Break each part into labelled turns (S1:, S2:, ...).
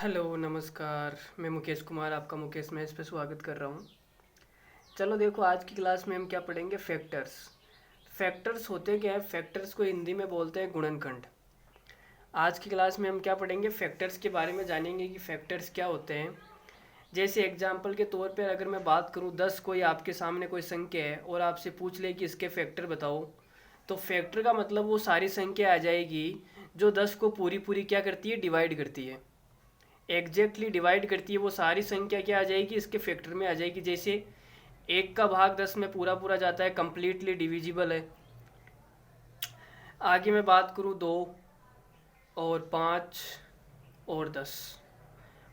S1: Hello नमस्कार। मैं मुकेश कुमार आपका मुकेश मैथ्स पे स्वागत कर रहा हूँ। चलो देखो, आज की क्लास में हम क्या पढ़ेंगे? फैक्टर्स। फैक्टर्स होते क्या है? फैक्टर्स को हिंदी में बोलते हैं गुणनखंड। आज की क्लास में हम क्या पढ़ेंगे? फैक्टर्स के बारे में जानेंगे कि फैक्टर्स क्या होते हैं। जैसे एग्जाम्पल के तौर पर अगर मैं बात करूँ, 10 कोई आपके सामने कोई संख्या है और आपसे पूछ ले कि इसके फैक्टर बताओ, तो फैक्टर का मतलब वो सारी संख्या आ जाएगी जो 10 को पूरी पूरी क्या करती है? डिवाइड करती है। एग्जैक्टली डिवाइड करती है। वो सारी संख्या क्या आ जाएगी? इसके फैक्टर में आ जाएगी। जैसे 1 का भाग 10 में पूरा पूरा जाता है, कंप्लीटली डिविजिबल है। आगे मैं बात करूँ, 2 और 5 और 10,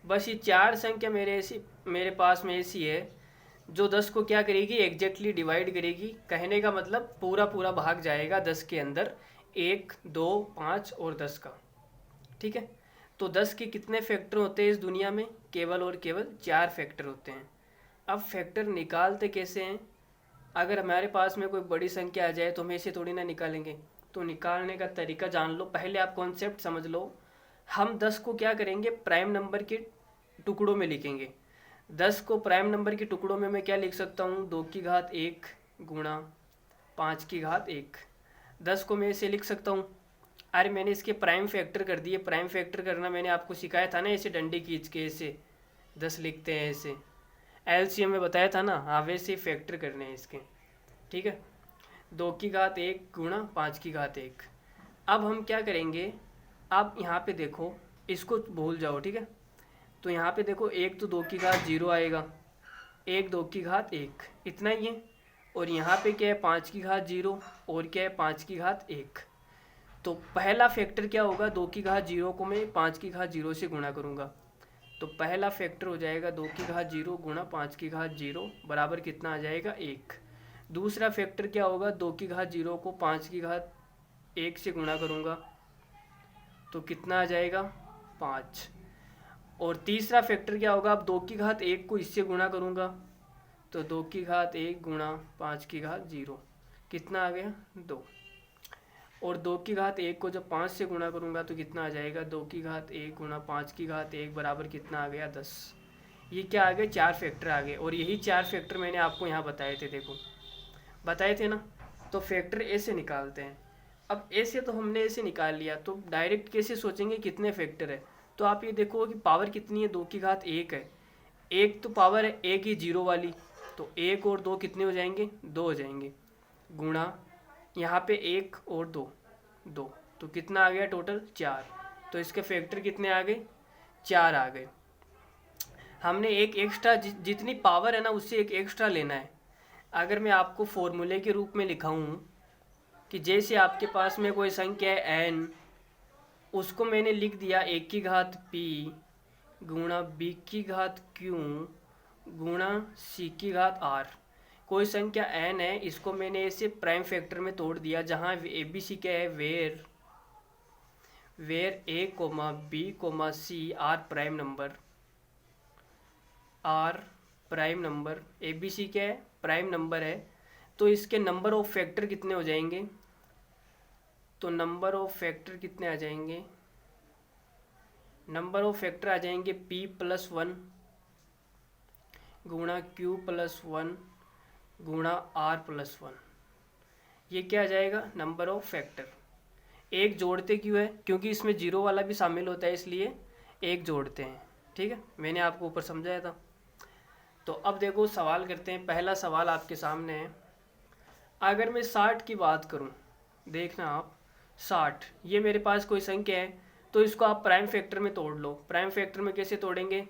S1: बस ये 4 संख्या मेरे पास में ऐसी है जो 10 को क्या करेगी? एग्जैक्टली डिवाइड करेगी। कहने का मतलब पूरा पूरा भाग जाएगा 10 के अंदर, 1, 2, 5 और 10 का। ठीक है। तो 10 के कितने फैक्टर होते हैं इस दुनिया में? केवल और केवल 4 फैक्टर होते हैं। अब फैक्टर निकालते कैसे हैं? अगर हमारे पास में कोई बड़ी संख्या आ जाए तो हम ऐसे थोड़ी ना निकालेंगे। तो निकालने का तरीका जान लो। पहले आप कॉन्सेप्ट समझ लो। हम 10 को क्या करेंगे? प्राइम नंबर के टुकड़ों में लिखेंगे। 10 को प्राइम नंबर के टुकड़ों में मैं क्या लिख सकता हूँ? 2 की घात 1 गुणा 5 की घात 1। 10 को मैं ऐसे लिख सकता हूँ। अरे मैंने इसके प्राइम फैक्टर कर दिए। प्राइम फैक्टर करना मैंने आपको सिखाया था ना, ऐसे डंडे खींच के ऐसे 10 लिखते हैं ऐसे। एलसीएम में बताया था ना। हाँ, वैसे फैक्टर करने हैं इसके। ठीक है। 2 की घात 1 गुणा 5 की घात 1। अब हम क्या करेंगे? आप यहाँ पे देखो, इसको भूल जाओ। ठीक है। तो यहाँ पे देखो, एक तो 2 की घात 0 आएगा, 1 2 की घात 1, इतना ही है। और यहाँ पे क्या है? 5 की घात 0 और क्या है? 5 की घात 1। तो पहला फैक्टर क्या होगा? 2 की घात 0 को मैं 5 की घात 0 से गुणा करूँगा। तो पहला फैक्टर हो जाएगा 2 की घात 0 गुणा 5 की घात 0 बराबर कितना आ जाएगा? 1। दूसरा फैक्टर क्या होगा? 2 की घात 0 को 5 की घात 1 से गुणा करूँगा तो कितना आ जाएगा? 5। और तीसरा फैक्टर क्या होगा? अब 2 की घात 1 को इससे गुणा करूँगा तो 2 की घात 1 गुणा 5 की घात 0 कितना आ गया? 2। और 2 की घात 1 को जब 5 से गुणा करूँगा तो कितना आ जाएगा? 2 की घात 1 गुणा 5 की घात 1 बराबर कितना आ गया? 10। ये क्या आ गए? 4 फैक्टर आ गए। और यही 4 फैक्टर मैंने आपको यहाँ बताए थे। देखो, बताए थे ना। तो फैक्टर ऐसे निकालते हैं। अब ऐसे तो हमने ऐसे निकाल लिया, तो डायरेक्ट कैसे सोचेंगे कितने फैक्टर है? तो आप ये देखो कि पावर कितनी है? 2 की घात 1 है। एक तो पावर है एक ही जीरो वाली, तो 1 और 2 कितने हो जाएंगे? 2 हो जाएंगे। गुणा यहाँ पे 1 और 2 2, तो कितना आ गया टोटल? 4। तो इसके फैक्टर कितने आ गए? 4 आ गए। हमने एक एक्स्ट्रा जितनी पावर है ना उससे एक एक्स्ट्रा लेना है। अगर मैं आपको फॉर्मूले के रूप में लिखाऊं कि जैसे आपके पास में कोई संख्या है n, उसको मैंने लिख दिया 1 की घात p गुणा b की घात q गुणा c की घात r। कोई संख्या n है, इसको मैंने ऐसे प्राइम फैक्टर में तोड़ दिया जहाँ ए बी सी क्या है? Where A comma B comma C are prime number. Are prime number, A B C क्या है? प्राइम नंबर है। तो इसके नंबर ऑफ फैक्टर कितने हो जाएंगे? तो नंबर ऑफ फैक्टर कितने आ जाएंगे? नंबर ऑफ फैक्टर आ जाएंगे p प्लस 1 गुणा q प्लस 1 गुणा r प्लस 1। ये क्या आ जाएगा? Number of factor. एक जोड़ते क्यों है? क्योंकि इसमें जीरो वाला भी शामिल होता है, इसलिए एक जोड़ते हैं। ठीक है, मैंने आपको ऊपर समझाया था। तो अब देखो सवाल करते हैं। पहला सवाल आपके सामने है। अगर मैं 60 की बात करूं, देखना आप, 60 ये मेरे पास कोई संख्या है, तो इसको आप प्राइम फैक्टर में तोड़ लो। प्राइम फैक्टर में कैसे तोड़ेंगे?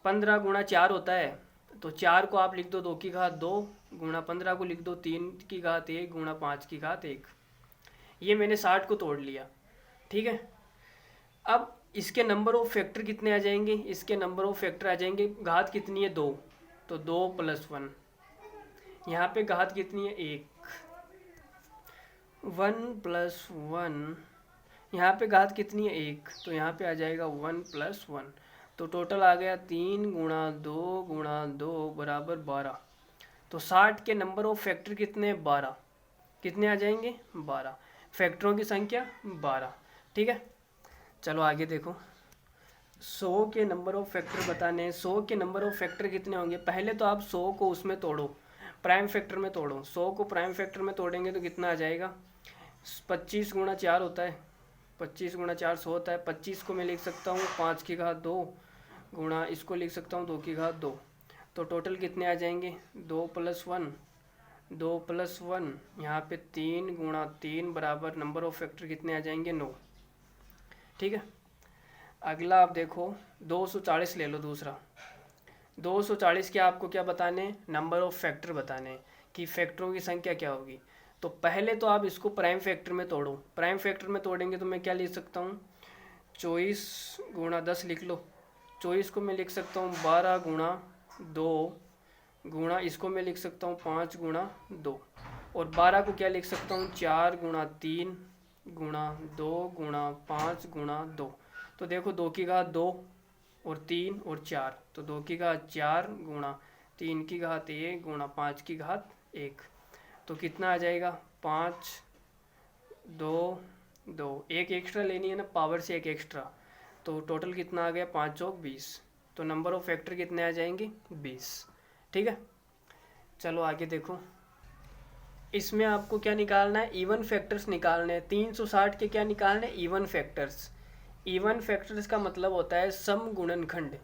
S1: 15 गुणा 4 होता है, तो 4 को आप लिख दो 2 की घात 2 गुणा 15 को लिख दो 3 की घात 1 गुणा 5 की घात 1। ये मैंने 60 को तोड़ लिया। ठीक है। अब इसके नंबर ऑफ फैक्टर कितने आ जाएंगे? इसके नंबर ऑफ फैक्टर आ जाएंगे, घात कितनी है? 2, तो 2 प्लस 1। यहाँ पे घात कितनी है? 1, 1 प्लस 1। यहाँ पे घात कितनी है? 1, तो यहाँ पे आ जाएगा 1 प्लस 1। तो टोटल आ गया 3 गुणा 2 गुणा 2 बराबर 12। तो 60 के नंबर ऑफ फैक्टर कितने? 12। कितने आ जाएंगे? 12। फैक्टरों की संख्या 12। ठीक है। चलो आगे देखो। 100 के नंबर ऑफ फैक्टर बताने हैं। 100 के नंबर ऑफ फैक्टर कितने होंगे? पहले तो आप 100 को उसमें तोड़ो, प्राइम फैक्टर में तोड़ो। 100 को प्राइम फैक्टर में तोड़ेंगे तो कितना आ जाएगा? 25 गुणा 4 होता है, 25 गुणा 4 100 होता है। 25 को मैं लिख सकता हूँ 5 की घात 2 गुणा, इसको लिख सकता हूँ 2 की घात 2। तो टोटल कितने आ जाएंगे? 2 + 1, 2 + 1, यहाँ पे 3 गुणा 3 बराबर नंबर ऑफ फैक्टर कितने आ जाएंगे? 9। ठीक है, अगला आप देखो 240 ले लो। दूसरा 240 के आपको क्या बताने हैं? नंबर ऑफ फैक्टर बताने हैं कि फैक्टरों की संख्या क्या होगी। तो पहले तो आप इसको प्राइम फैक्टर में तोड़ो। प्राइम फैक्टर में तोड़ेंगे तो मैं क्या लिख सकता हूँ? 24 गुणा 10 लिख लो। 24 को मैं लिख सकता हूँ 12 गुणा 2 गुणा, इसको मैं लिख सकता हूँ 5 गुणा 2, और 12 को क्या लिख सकता हूँ? 4 गुणा 3 गुणा 2 गुणा 5 गुणा 2। तो देखो 2 की घात 2 और 3 और 4, तो 2 की घात 4 गुणा 3 की घात 1 गुणा 5 की घात 1। तो कितना आ जाएगा? 5 2 2, एक एक्स्ट्रा लेनी है ना, पावर से एक एक्स्ट्रा, तो टोटल कितना आ गया? 5 चौक 20। तो नंबर ऑफ फैक्टर कितने आ जाएंगे? 20। ठीक है, चलो आगे देखो। इसमें आपको क्या निकालना है? इवन फैक्टर्स निकालने हैं। 360 के क्या निकालने हैं? Even factors. इवन फैक्टर्स का मतलब होता है सम गुणनखंड।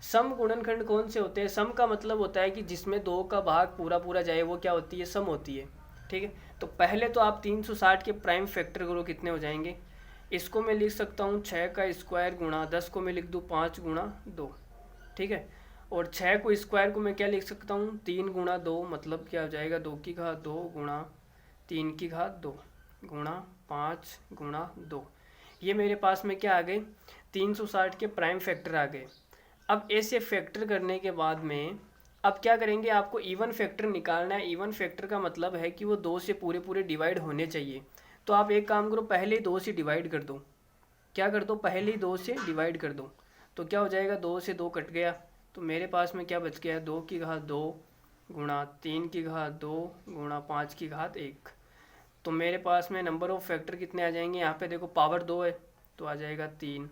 S1: सम गुणनखंड कौन से होते हैं? सम का मतलब होता है कि जिसमें 2 का भाग पूरा पूरा जाए, वो क्या होती है? सम होती है। ठीक है, तो पहले तो आप 360 के प्राइम फैक्टर करो, कितने हो जाएंगे? इसको मैं लिख सकता हूँ 6 का स्क्वायर गुणा 10 को मैं लिख दूँ 5 गुणा 2। ठीक है, और 6 को स्क्वायर को मैं क्या लिख सकता हूँ? 3 गुणा 2, मतलब क्या हो जाएगा? 2 की घात 2 गुणा 3 की घात 2 गुणा 5 गुणा 2। ये मेरे पास में क्या आ गए? 360 के प्राइम फैक्टर आ गए। अब ऐसे फैक्टर करने के बाद में अब क्या करेंगे? आपको इवन फैक्टर निकालना है। इवन फैक्टर का मतलब है कि वो 2 से पूरे पूरे डिवाइड होने चाहिए। तो आप एक काम करो, पहले ही 2 से डिवाइड कर दो। क्या कर दो? पहले ही 2 से डिवाइड कर दो। तो क्या हो जाएगा? 2 से 2 कट गया, तो मेरे पास में क्या बच गया? 2 की घात 2 गुणा 3 की घात 2 गुणा 5 की घात 1। तो मेरे पास में नंबर ऑफ फैक्टर कितने आ जाएंगे? यहाँ पे देखो पावर 2 है तो आ जाएगा 3,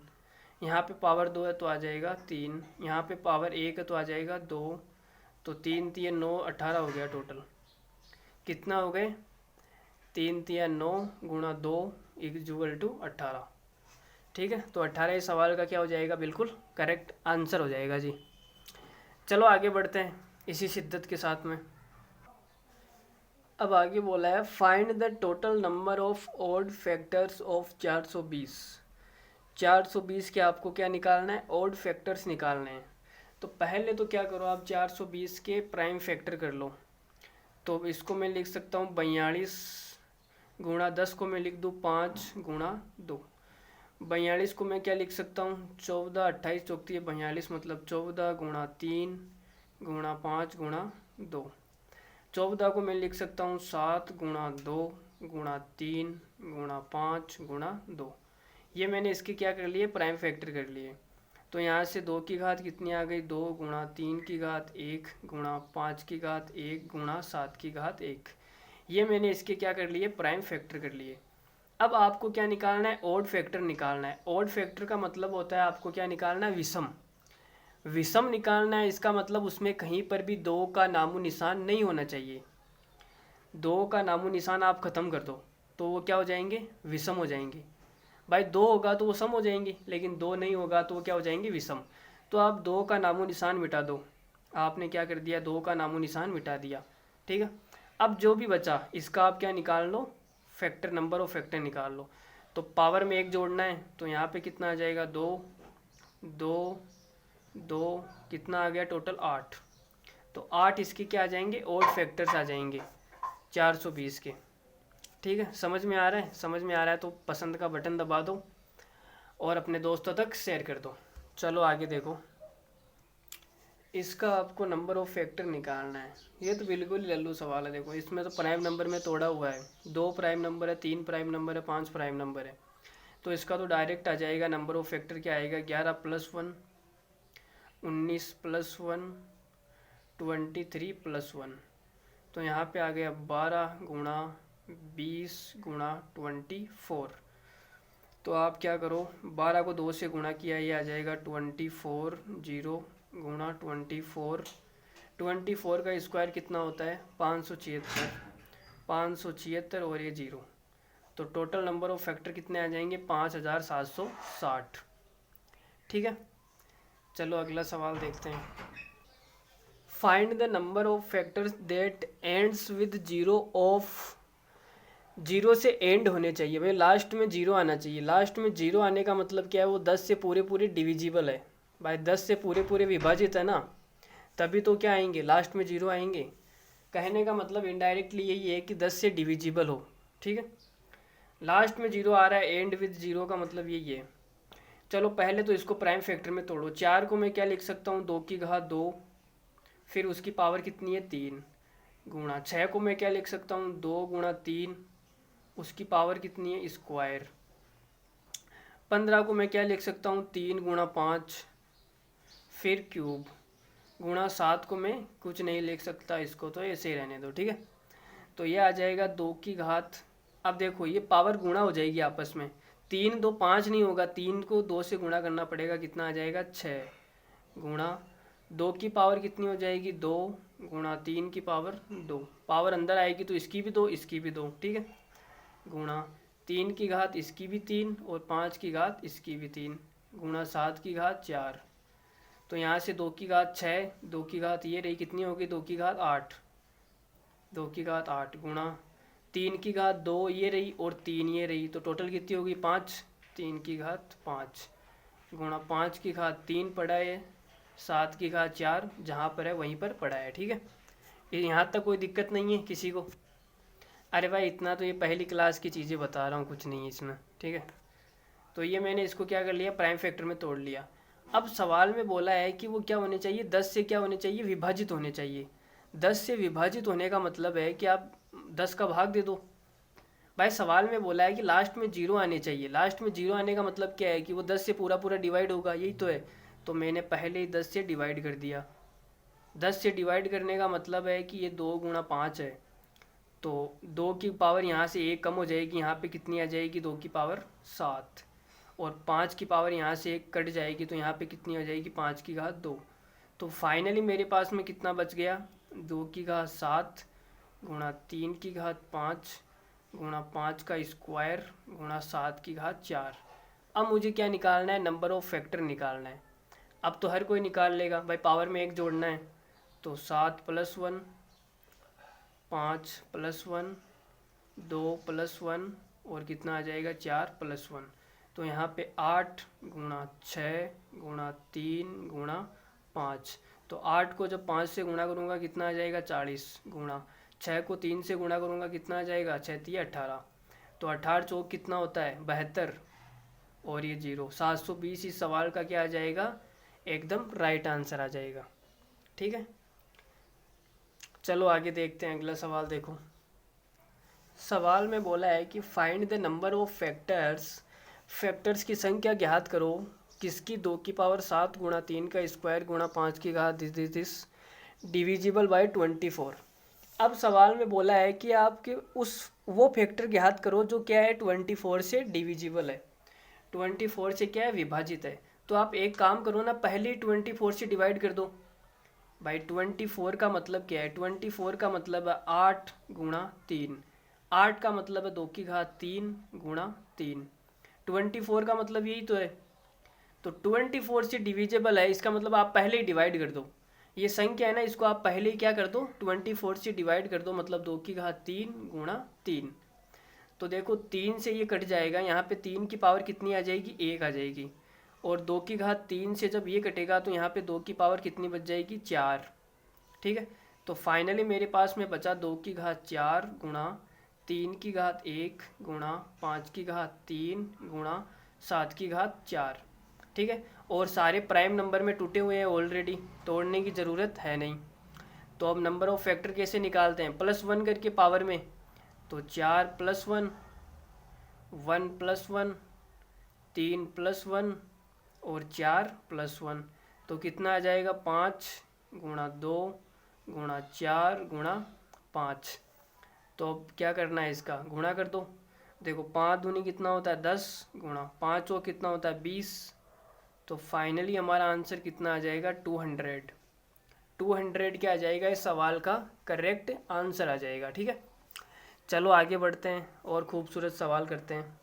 S1: यहाँ पे पावर 2 है तो आ जाएगा 3, यहाँ पे पावर 1 है तो आ जाएगा 2। तो 3 3 9 18 हो गया टोटल। कितना हो गए? 3 3 9 गुणा 2 इक्वल टू 18। ठीक है, तो 18 इस सवाल का क्या हो जाएगा? बिल्कुल करेक्ट आंसर हो जाएगा जी। चलो आगे बढ़ते हैं इसी शिद्दत के साथ में। अब आगे बोला है find the total number of odd factors of 420। 420 के आपको क्या निकालना है? ऑड फैक्टर्स निकालने हैं। तो पहले तो क्या करो आप? 420 के प्राइम फैक्टर कर लो। तो इसको मैं लिख सकता हूँ 42 गुणा 10 को मैं लिख दूँ 5 गुणा 2। 42 को मैं क्या लिख सकता हूँ? 14 28 चौकती है 42, मतलब 14 गुणा 3 गुणा 5 गुणा 2। 14 को मैं लिख सकता हूँ 7 गुणा 2 गुणा 3 गुणा 5 गुणा 2। ये मैंने इसके क्या कर लिए? प्राइम फैक्टर कर लिए। तो यहाँ से 2 की घात कितनी आ गई? 2 गुणा 3 की घात 1 गुणा 5 की घात 1 गुणा 7 की घात 1। ये मैंने इसके क्या कर लिए? प्राइम फैक्टर कर लिए। अब आपको क्या निकालना है? ऑड फैक्टर निकालना है। ऑड फैक्टर का मतलब होता है आपको क्या निकालना है? विषम। विषम निकालना है, इसका मतलब उसमें कहीं पर भी 2 का नामो निशान नहीं होना चाहिए। 2 का नामो निशान आप ख़त्म कर दो तो वो क्या हो जाएंगे? विषम हो जाएंगे। भाई 2 होगा तो वो सम हो जाएंगे, लेकिन 2 नहीं होगा तो वो क्या हो जाएंगे? विषम। तो आप 2 का नामो निशान मिटा दो। आपने क्या कर दिया? 2 का नामो निशान मिटा दिया। ठीक है, अब जो भी बचा इसका आप क्या निकाल लो? फैक्टर, नंबर ऑफ फैक्टर निकाल लो। तो पावर में 1 जोड़ना है, तो यहाँ पे कितना आ जाएगा? 2 2 2, कितना आ गया टोटल? 8। तो 8 इसके क्या आ जाएंगे? ऑड फैक्टर्स आ जाएंगे 420 के। ठीक है, समझ में आ रहा है? समझ में आ रहा है तो पसंद का बटन दबा दो और अपने दोस्तों तक शेयर कर दो। चलो आगे देखो, इसका आपको नंबर ऑफ फैक्टर निकालना है। ये तो बिल्कुल ही लल्लू सवाल है। देखो इसमें तो प्राइम नंबर में तोड़ा हुआ है, 2 प्राइम नंबर है, 3 प्राइम नंबर है, 5 प्राइम नंबर है। तो इसका तो डायरेक्ट आ जाएगा नंबर ऑफ फैक्टर। क्या आएगा? 11 + 1 19 + 1 23 + 1। तो यहाँ पे आ गया 12 गुणा 20 गुणा 24। तो आप क्या करो, 12 को 2 से गुणा किया, ये आ जाएगा 24 जीरो गुणा 24। 24 का स्क्वायर कितना होता है 576, 576 और ये जीरो, तो टोटल नंबर ऑफ फैक्टर कितने आ जाएंगे 5760। ठीक है, चलो अगला सवाल देखते हैं। Find the number of factors that ends with zero of, zero से एंड होने चाहिए भाई, लास्ट में जीरो आना चाहिए। लास्ट में जीरो आने का मतलब क्या है, वो 10 से पूरे पूरे डिविजिबल है भाई, 10 से पूरे पूरे विभाजित है ना, तभी तो क्या आएंगे लास्ट में जीरो आएंगे। कहने का मतलब इनडायरेक्टली यही है कि 10 से डिविजिबल हो। ठीक है, लास्ट में जीरो आ रहा है, एंड विद जीरो का मतलब यही है। चलो पहले तो इसको प्राइम फैक्टर में तोड़ो। 4 को मैं क्या लिख सकता हूँ 2 की घात 2, फिर उसकी पावर कितनी है 3, गुणा 6 को मैं क्या लिख सकता हूँ 2 गुणा 3, उसकी पावर कितनी है स्क्वायर। 15 को मैं क्या लिख सकता हूँ 3 गुणा 5, फिर क्यूब, गुणा 7 को मैं कुछ नहीं लिख सकता, इसको तो ऐसे ही रहने दो। ठीक है, तो ये आ जाएगा 2 की घात, अब देखो ये पावर गुणा हो जाएगी आपस में, 3 2 5 नहीं होगा, 3 को 2 से गुणा करना पड़ेगा, कितना आ जाएगा 6, गुणा 2 की पावर कितनी हो जाएगी 2, गुणा 3 की पावर 2, पावर अंदर आएगी तो इसकी भी 2 इसकी भी 2। ठीक है, गुणा 3 की घात इसकी भी 3 और 5 की घात इसकी भी 3, गुणा 7 की घात 4। तो यहाँ से 2 की घात 6, 2 की घात ये रही, कितनी होगी 2 की घात 8, 2 की घात 8, गुणा 3 की घात 2 ये रही और 3 ये रही, तो टोटल कितनी होगी 5, 3 की घात 5, गुणा 5 की घात 3 पड़ा है, 7 की घात 4 जहाँ पर है वहीं पर पड़ा है। ठीक है, यहाँ तक कोई दिक्कत नहीं है किसी को? अरे भाई इतना तो ये पहली क्लास की चीज़ें बता रहा हूँ, कुछ नहीं है इसमें। ठीक है, तो ये मैंने इसको क्या कर लिया प्राइम फैक्टर में तोड़ लिया। अब सवाल में बोला है कि वो क्या होने चाहिए 10 से क्या होने चाहिए विभाजित होने चाहिए। 10 से विभाजित होने का मतलब है कि आप 10 का भाग दे दो। भाई सवाल में बोला है कि लास्ट में जीरो आने चाहिए, लास्ट में जीरो आने का मतलब क्या है कि वो 10 से पूरा पूरा डिवाइड होगा, यही तो है। तो मैंने पहले ही 10 से डिवाइड कर दिया। 10 से डिवाइड करने का मतलब है कि ये 2 गुणा 5 है, तो 2 की पावर यहाँ से 1 कम हो जाएगी, यहाँ पे कितनी आ जाएगी 2 की पावर 7, और 5 की पावर यहाँ से 1 कट जाएगी, तो यहाँ पे कितनी आ जाएगी 5 की घात 2। तो फाइनली मेरे पास में कितना बच गया 2 की घात 7 गुणा 3 की घात 5 गुणा 5 का स्क्वायर गुणा 7 की घात 4। अब मुझे क्या निकालना है, नंबर ऑफ फैक्टर निकालना है। अब तो हर कोई निकाल लेगा भाई, पावर में 1 जोड़ना है, तो 7 + 1, 5 + 1, 2 + 1 और कितना आ जाएगा 4 + 1। तो यहाँ पे 8 गुणा 6 गुणा 3 गुणा 5, तो 8 को जब 5 से गुणा करूँगा कितना आ जाएगा 40, गुणा 6 को 3 से गुणा करूँगा कितना आ जाएगा 6 × 3 = 18, तो 18 चौक कितना होता है 72, और ये 0 720 इस सवाल का क्या आ जाएगा एकदम राइट आंसर आ जाएगा। ठीक है, चलो आगे देखते हैं अगला सवाल। देखो सवाल में बोला है कि find the number of factors, factors की संख्या ज्ञात करो किसकी 2 की पावर 7 गुणा 3 का स्क्वायर गुणा 5 की घात दिस डिविजिबल बाय 24। अब सवाल में बोला है कि आपके उस वो फैक्टर ज्ञात करो जो क्या है 24 से डिविजिबल है, 24 से क्या है विभाजित है। तो आप एक काम करो ना, पहले ही 24 से डिवाइड कर दो भाई। 24 का मतलब क्या है, 24 का मतलब है 8 गुणा 3, 8 का मतलब है 2 की घात 3 गुणा 3, 24 का मतलब यही तो है। तो 24 से डिविजिबल है, इसका मतलब आप पहले ही डिवाइड कर दो। ये संख्या है ना, इसको आप पहले ही क्या कर दो 24 से डिवाइड कर दो, मतलब 2 की घात 3 गुणा 3। तो देखो 3 से ये कट जाएगा, यहाँ पे 3 की पावर कितनी आ जाएगी 1 आ जाएगी, और 2 की घात 3 से जब ये कटेगा तो यहाँ पे 2 की पावर कितनी बच जाएगी 4। ठीक है, तो फाइनली मेरे पास में बचा 2 की घात 4 गुणा 3 की घात 1 गुणा 5 की घात 3 गुणा 7 की घात 4। ठीक है, और सारे प्राइम नंबर में टूटे हुए हैं ऑलरेडी, तोड़ने की ज़रूरत है नहीं। तो अब नंबर ऑफ फैक्टर कैसे निकालते हैं, +1 करके पावर में, तो 4 + 1, 1 + 1, 3 + 1 और 4 + 1, तो कितना आ जाएगा 5 गुणा 2 गुणा 4 गुणा 5। तो अब क्या करना है, इसका गुणा कर दो देखो 5 दूनी कितना होता है 10, गुणा 5 वो कितना होता है 20। तो फाइनली हमारा आंसर कितना आ जाएगा 200। 200 क्या आ जाएगा इस सवाल का करेक्ट आंसर आ जाएगा। ठीक है, चलो आगे बढ़ते हैं और खूबसूरत सवाल करते हैं।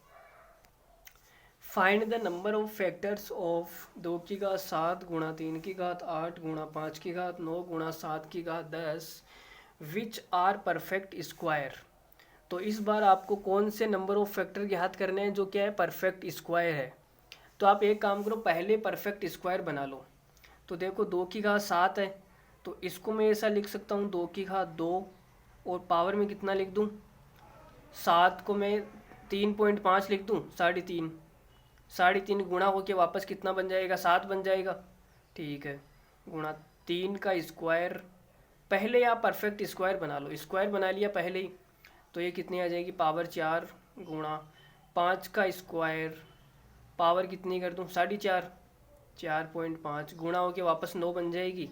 S1: Find the number of factors of 2 की घात 7 गुणा 3 की घात 8 गुणा 5 की घात 9 गुणा 7 की घात 10 विच आर परफेक्ट स्क्वायर। तो इस बार आपको कौन से नंबर ऑफ फैक्टर ज्ञात करने हैं जो क्या है परफेक्ट स्क्वायर है। तो आप एक काम करो, पहले परफेक्ट स्क्वायर बना लो। तो देखो 2 की घात 7 है, तो इसको मैं ऐसा लिख सकता हूँ 2 की घात 2, और पावर में कितना लिख दूँ 7 को मैं 3.5 लिख दूँ, 3.5। 3.5 गुणा होके वापस कितना बन जाएगा 7 बन जाएगा। ठीक है, गुणा 3 का स्क्वायर। पहले आप परफेक्ट स्क्वायर बना लो, स्क्वायर बना लिया पहले ही, तो ये कितनी आ जाएगी पावर 4 गुणा 5 का स्क्वायर, पावर कितनी कर दूँ 4.5, 4.5 गुणा होके वापस 9 बन जाएगी,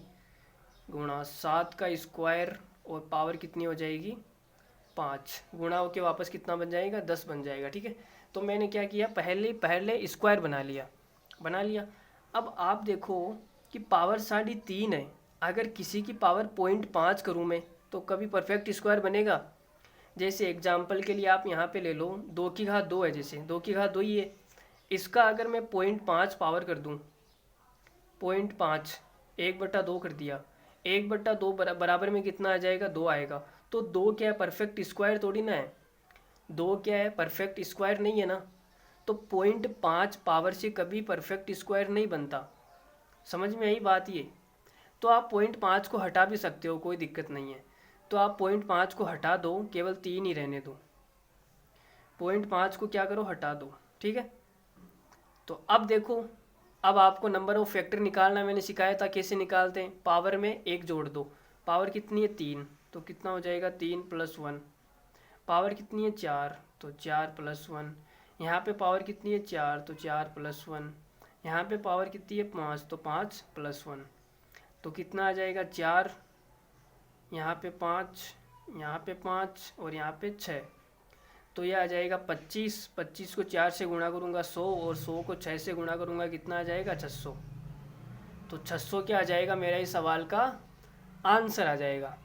S1: गुणा 7 का स्क्वायर और पावर कितनी हो जाएगी 5, गुणा होके वापस कितना बन जाएगा 10 बन जाएगा। ठीक है, तो मैंने क्या किया पहले स्क्वायर बना लिया। अब आप देखो कि पावर 3.5 है, अगर किसी की पावर 0.5 करूँ मैं तो कभी परफेक्ट स्क्वायर बनेगा। जैसे एग्जाम्पल के लिए आप यहाँ पे ले लो 2 की घात 2 है, जैसे 2 की घात 2 ही है, इसका अगर मैं 0.5 पावर कर दूँ, 0.5 1/2 कर दिया, 1/2 बराबर में कितना आ जाएगा 2 आएगा। तो 2 क्या है परफेक्ट स्क्वायर थोड़ी ना है, 2 क्या है परफेक्ट स्क्वायर नहीं है ना। तो 0.5 पावर से कभी परफेक्ट स्क्वायर नहीं बनता। समझ में आई बात ये। तो आप 0.5 को हटा भी सकते हो, कोई दिक्कत नहीं है। तो आप 0.5 को हटा दो, केवल 3 ही रहने दो। 0.5 को क्या करो हटा दो। ठीक है, तो अब देखो, अब आपको नंबर ऑफ फैक्टर निकालना मैंने सिखाया था कैसे निकालते हैं। पावर में 1 जोड़ दो, पावर कितनी है 3, तो कितना हो जाएगा 3 + 1। पावर कितनी है 4, तो 4 + 1। यहाँ पे पावर कितनी है 4, तो 4 + 1। यहाँ पे पावर कितनी है 5, तो 5 + 1। तो कितना आ जाएगा 4, यहाँ पे 5, यहाँ पे 5 और यहाँ पे 6। तो ये आ जाएगा 25। 25 को 4 से गुणा करूँगा 100, और 100 को 6 से गुणा करूँगा कितना आ जाएगा 600। तो 600 क्या आ जाएगा मेरा इस सवाल का आंसर आ जाएगा।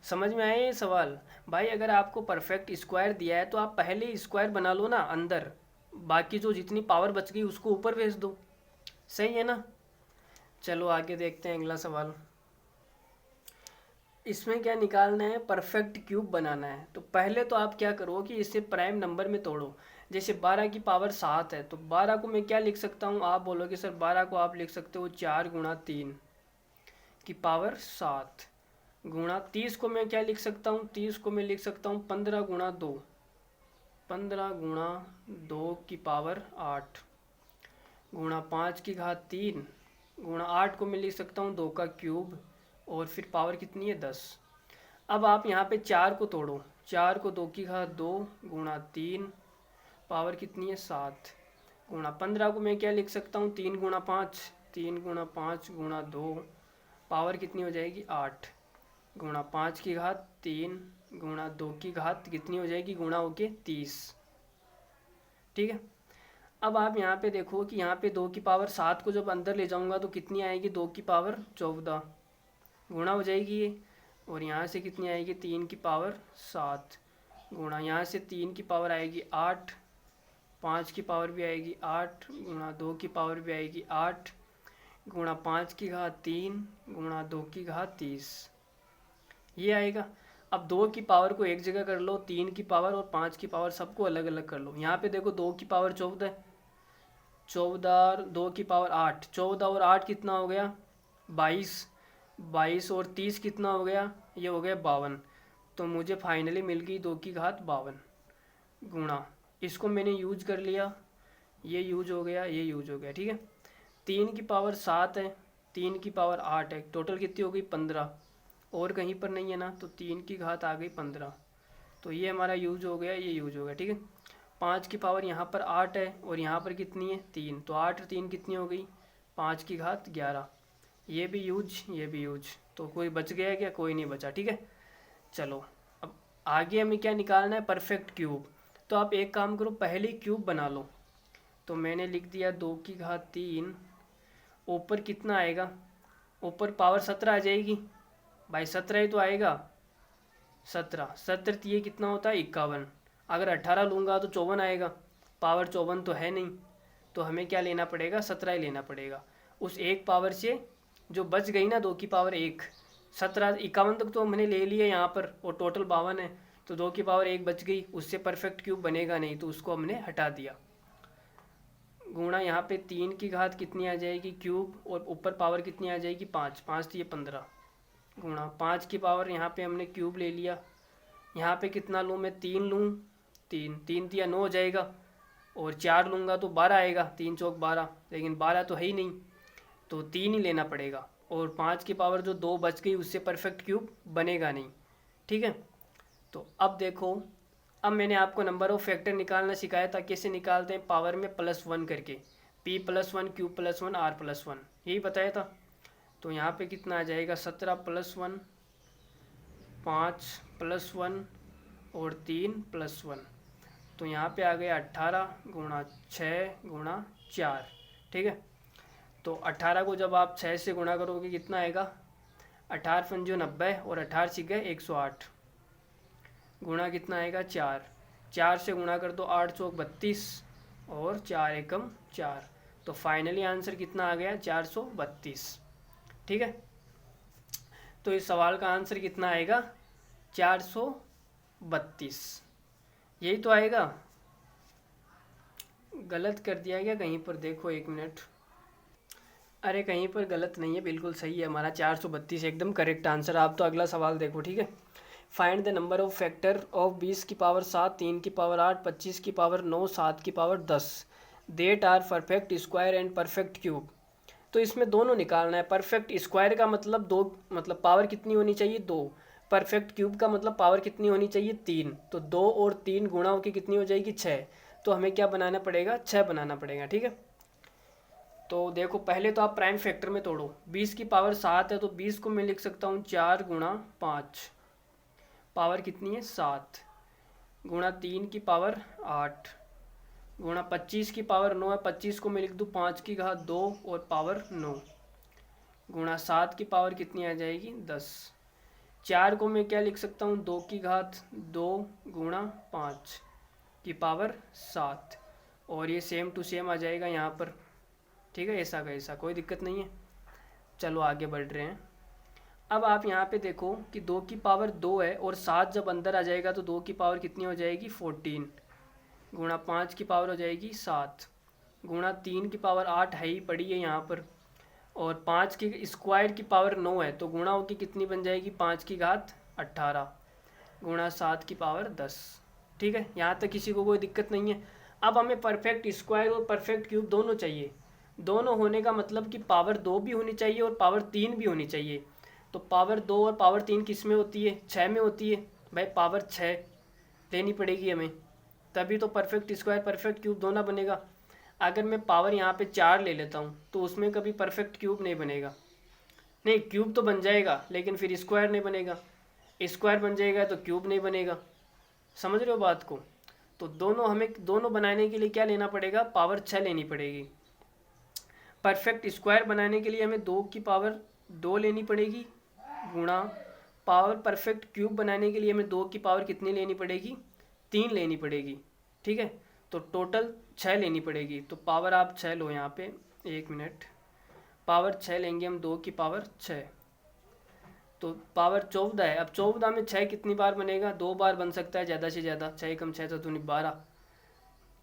S1: समझ में आया ये सवाल। भाई अगर आपको परफेक्ट स्क्वायर दिया है तो आप पहले स्क्वायर बना लो ना अंदर, बाकी जो जितनी पावर बच गई उसको ऊपर भेज दो, सही है ना। चलो आगे देखते हैं अगला सवाल। इसमें क्या निकालना है परफेक्ट क्यूब बनाना है। तो पहले तो आप क्या करो कि इसे प्राइम नंबर में तोड़ो। जैसे 12 की पावर 7 है, तो 12 को मैं क्या लिख सकता हूँ, आप बोलोगे सर 12 को आप लिख सकते हो 4 × 3 की पावर 7, गुणा 30 को मैं क्या लिख सकता हूँ, 30 को मैं लिख सकता हूँ 15 × 2, 15 × 2 की पावर 8, गुणा 5 की घात 3, गुणा 8 को मैं लिख सकता हूँ 2 का क्यूब, और फिर पावर कितनी है 10। अब आप यहाँ पे 4 को तोड़ो, 4 को 2 की घात 2 गुणा 3, पावर कितनी है 7, गुणा 15 को मैं क्या लिख सकता हूँ 3 × 5, 3 × 5 गुणा 2, पावर कितनी हो जाएगी 8, गुणा 5 की घात 3 गुणा 2 की घात कितनी हो जाएगी गुणा होके 30। ठीक है, अब आप यहाँ पे देखो कि यहाँ पे 2 की पावर 7 को जब अंदर ले जाऊँगा तो कितनी आएगी 2 की पावर 14, गुणा हो जाएगी ये, और यहाँ से कितनी आएगी 3 की पावर 7, गुणा यहाँ से 3 की पावर आएगी 8, 5 की पावर भी आएगी 8, गुणा 2 की पावर भी आएगी 8, गुणा 5 की घात 3 गुणा 2 की घात 30, ये आएगा। अब 2 की पावर को एक जगह कर लो, 3 की पावर और 5 की पावर सबको अलग अलग कर लो। यहाँ पे देखो 2 की पावर 14, 14 2 की पावर 8, 14 और 8 कितना हो गया 22, 22 और 30 कितना हो गया, ये हो गया 52। तो मुझे फाइनली मिल गई 2 की घात 52, गुणा इसको मैंने यूज कर लिया, ये यूज हो गया, ये यूज हो गया। ठीक है, 3 की पावर 7 है, 3 की पावर 8 है, टोटल कितनी हो गई 15, और कहीं पर नहीं है ना, तो 3 की घात आ गई 15। तो ये हमारा यूज हो गया, ये यूज हो गया। ठीक है, 5 की पावर यहाँ पर 8 है और यहाँ पर कितनी है 3, तो 8 और 3 कितनी हो गई 5 की घात 11, ये भी यूज, ये भी यूज। तो कोई बच गया क्या, कोई नहीं बचा। ठीक है, चलो अब आगे हमें क्या निकालना है परफेक्ट क्यूब। तो आप एक काम करो, पहले क्यूब बना लो। तो मैंने लिख दिया 2 की घात 3। ऊपर कितना आएगा, ऊपर पावर 17 आ जाएगी भाई, 17 ही तो आएगा। 17 17 ये कितना होता है 51। अगर 18 लूँगा तो 54 आएगा, पावर 54 तो है नहीं, तो हमें क्या लेना पड़ेगा, 17 ही लेना पड़ेगा। उस एक पावर से जो बच गई ना 2 की पावर 1, 17 51 तक तो हमने ले लिया यहाँ पर, और टोटल 52 है, तो 2 की पावर 1 बच गई, उससे परफेक्ट क्यूब बनेगा नहीं, तो उसको हमने हटा दिया। गुणा यहाँ पे 3 की घात कितनी आ जाएगी क्यूब, और ऊपर पावर कितनी आ जाएगी 5, 5 तो ये 15, गुणा 5 की पावर यहाँ पे हमने क्यूब ले लिया। यहाँ पे कितना लूँ मैं, 3 लूँ, 3 3 दिया 9 हो जाएगा, और 4 लूँगा तो 12 आएगा, 3 चौक 12, लेकिन 12 तो है ही नहीं, तो 3 ही लेना पड़ेगा। और 5 की पावर जो 2 बच गई उससे परफेक्ट क्यूब बनेगा नहीं, ठीक है। तो अब देखो, अब मैंने आपको नंबर ऑफ फैक्टर निकालना सिखाया था, कैसे निकालते हैं, पावर में +1 करके, p+1 q+1 r+1, यही बताया था। तो यहाँ पे कितना आ जाएगा, 17 + 1, 5 + 1 और 3 + 1, तो यहाँ पे आ गया 18 गुणा 6 गुणा 4, ठीक है। तो 18 को जब आप 6 से गुणा करोगे कितना आएगा, 18 पंजो 90 और 18 छिके 108, गुणा कितना आएगा 4, 4 से गुणा कर दो 8 चौक 32 और 4 एकम 4, तो फाइनली आंसर कितना आ गया 432, ठीक है। तो इस सवाल का आंसर कितना आएगा 432, यही तो आएगा। गलत कर दिया गया कहीं पर, देखो 1 मिनट, अरे कहीं पर गलत नहीं है, बिल्कुल सही है हमारा 432 एकदम करेक्ट आंसर। आप तो अगला सवाल देखो, ठीक है। Find the number of factor of 20 की पावर 7, 3 की पावर 8, 25 की पावर 9, 7 की power 10 that are perfect square and perfect cube. तो इसमें दोनों निकालना है। परफेक्ट स्क्वायर का मतलब 2, मतलब पावर कितनी होनी चाहिए 2। परफेक्ट क्यूब का मतलब पावर कितनी होनी चाहिए 3। तो 2 और 3 गुणा होकर कितनी हो जाएगी 6। तो हमें क्या बनाना पड़ेगा, 6 बनाना पड़ेगा, ठीक है। तो देखो पहले तो आप प्राइम फैक्टर में तोड़ो, 20 की पावर 7 है तो 20 को मैं लिख सकता हूँ 4 गुणा 5, पावर कितनी है 7, गुणा 3 की पावर 8, गुणा 25 की पावर 9 है, 25 को मैं लिख दूँ 5 की घात 2 और पावर 9, गुणा 7 की पावर कितनी आ जाएगी 10। 4 को मैं क्या लिख सकता हूँ 2 की घात 2 गुणा 5 की पावर 7, और ये सेम टू सेम आ जाएगा यहाँ पर, ठीक है, ऐसा का ऐसा, कोई दिक्कत नहीं है। चलो आगे बढ़ रहे हैं। अब आप यहाँ पे देखो कि 2 की पावर 2 है और 7 जब अंदर आ जाएगा तो 2 की पावर कितनी हो जाएगी 14, गुणा 5 की पावर हो जाएगी 7, गुणा 3 की पावर 8 है ही पड़ी है यहाँ पर, और 5 की स्क्वायर की पावर 9 है तो गुणा होकर कितनी बन जाएगी 5 की घात 18, गुणा 7 की पावर 10, ठीक है। यहाँ तक किसी को कोई दिक्कत नहीं है। अब हमें परफेक्ट स्क्वायर और परफेक्ट क्यूब दोनों चाहिए। दोनों होने का मतलब कि पावर 2 भी होनी चाहिए और पावर 3 भी होनी चाहिए। तो पावर 2 और पावर 3 किस में होती है, 6 में होती है भाई, पावर 6 लेनी पड़ेगी हमें, तभी तो परफेक्ट स्क्वायर परफेक्ट क्यूब दोनों बनेगा। अगर मैं पावर यहाँ पे 4 ले लेता हूँ तो उसमें कभी परफेक्ट क्यूब नहीं बनेगा, नहीं क्यूब तो बन जाएगा लेकिन फिर स्क्वायर नहीं बनेगा, स्क्वायर बन जाएगा तो क्यूब नहीं बनेगा, समझ रहे हो बात को। तो दोनों हमें दोनों बनाने के लिए क्या लेना पड़ेगा, पावर 6 लेनी पड़ेगी। परफेक्ट स्क्वायर बनाने के लिए हमें 2 की पावर 2 लेनी पड़ेगी, गुणा पावर परफेक्ट क्यूब बनाने के लिए हमें 2 की पावर कितनी लेनी पड़ेगी 3 लेनी पड़ेगी, ठीक है। तो टोटल 6 लेनी पड़ेगी। तो पावर आप 6 लो यहाँ पे, 1 मिनट, पावर 6 लेंगे हम 2 की पावर 6, तो पावर 14 है। अब 14 में 6 कितनी बार बनेगा, 2 बार बन सकता है ज़्यादा से ज़्यादा, 6 कम 6 तो 12,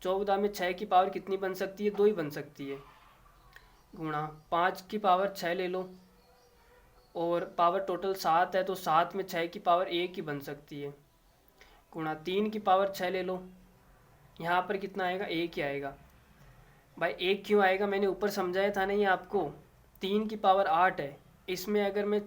S1: 14 में 6 की पावर कितनी बन सकती है 2 ही बन सकती है, गुणा 5 की पावर 6 ले लो, और पावर टोटल 7 है तो 7 में 6 की पावर 1 ही बन सकती है, गुणा 3 की पावर 6 ले लो, यहाँ पर कितना आएगा 1 ही आएगा। भाई 1 क्यों आएगा, मैंने ऊपर समझाया था नहीं आपको, 3 की पावर 8 है, इसमें अगर मैं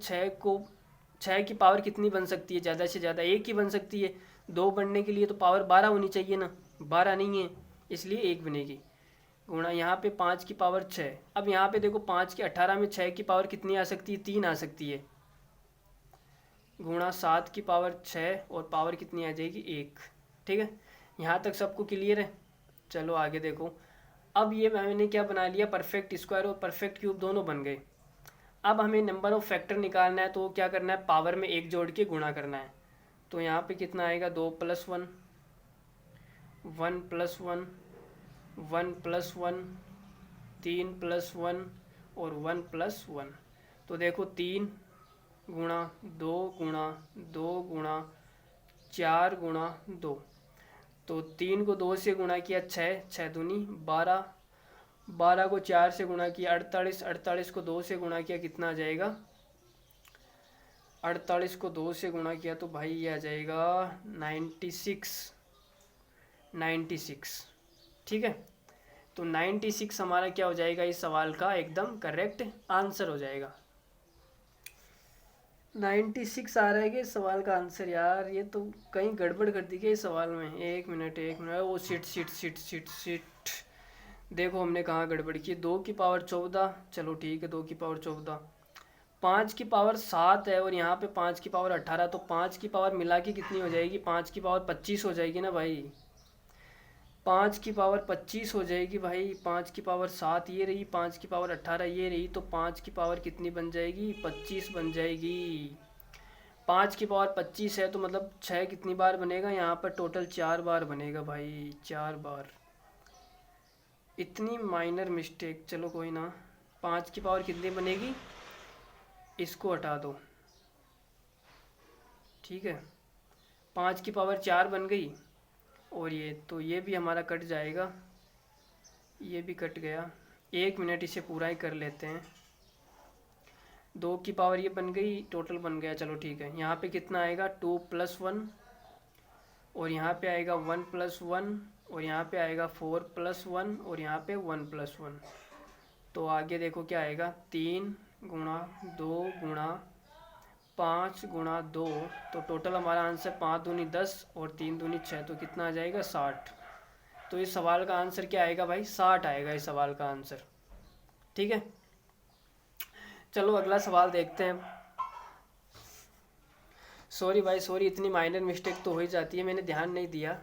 S1: 6 की पावर कितनी बन सकती है ज़्यादा से ज़्यादा 1 ही बन सकती है, 2 बनने के लिए तो पावर 12 होनी चाहिए ना, 12 नहीं है इसलिए 1 बनेगी, गुणा यहाँ पे 5 की पावर 6। अब यहाँ पे देखो 5 की 18 में 6 की पावर कितनी आ सकती है 3 आ सकती है, गुणा 7 की पावर 6 और पावर कितनी आ जाएगी 1, ठीक है। यहाँ तक सबको क्लियर है? चलो आगे देखो। अब ये मैंने क्या बना लिया, परफेक्ट स्क्वायर और परफेक्ट क्यूब दोनों बन गए। अब हमें नंबर ऑफ फैक्टर निकालना है, तो क्या करना है, पावर में एक जोड़ के गुणा करना है। तो यहाँ पे कितना आएगा, 2+1, 1+1, 1+1, 3+1 और 1+1। तो देखो 3 गुणा 2 गुणा 2 गुणा 4 गुणा 2। तो 3 को 2 से गुणा किया 6, 6 दूनी 12, 12 को 4 से गुणा किया 48, 48 को 2 से गुणा किया कितना आ जाएगा, 48 को 2 से गुणा किया तो भाई ये आ जाएगा 96, 96। ठीक है, तो 96 हमारा क्या हो जाएगा, इस सवाल का एकदम करेक्ट आंसर हो जाएगा। 96 आ रहा है कि इस सवाल का आंसर। यार ये तो कहीं गड़बड़ कर दी क्या इस सवाल में। एक मिनट वो सिट देखो हमने कहाँ गड़बड़ की। 2 की पावर 14, चलो ठीक है 2 की पावर 14, 5 की पावर 7 है और यहाँ पे 5 की पावर 18, तो 5 की पावर मिला के कितनी हो जाएगी, 5 की पावर 25 हो जाएगी ना भाई। 5 की पावर 25 हो जाएगी भाई। 5 की पावर 7 ये रही, 5 की पावर 18 ये रही, तो 5 की पावर कितनी बन जाएगी, 25 बन जाएगी। 5 की पावर 25 है तो मतलब 6 कितनी बार बनेगा, यहाँ पर टोटल 4 बार बनेगा भाई, 4 बार। इतनी माइनर मिस्टेक, चलो कोई ना। 5 की पावर कितनी बनेगी, इसको हटा दो, ठीक है। 5 की पावर 4 बन गई और ये तो ये भी हमारा कट जाएगा, ये भी कट गया। 1 मिनट इसे पूरा ही कर लेते हैं। 2 की पावर ये बन गई, टोटल बन गया, चलो ठीक है। यहाँ पे कितना आएगा, 2+1 और यहाँ पे आएगा 1+1 और यहाँ पे आएगा 4+1 और यहाँ पे 1+1। तो आगे देखो क्या आएगा, 3 गुणा 2 गुणा 5 गुणा 2, तो टोटल हमारा आंसर 5 दूनी 10 और 3 दूनी 6, तो कितना आ जाएगा, 60। तो इस सवाल का आंसर क्या आएगा भाई, 60 आएगा इस सवाल का आंसर। ठीक है, चलो अगला सवाल देखते हैं। सॉरी भाई सॉरी, इतनी माइनर मिस्टेक तो हो ही जाती है, मैंने ध्यान नहीं दिया।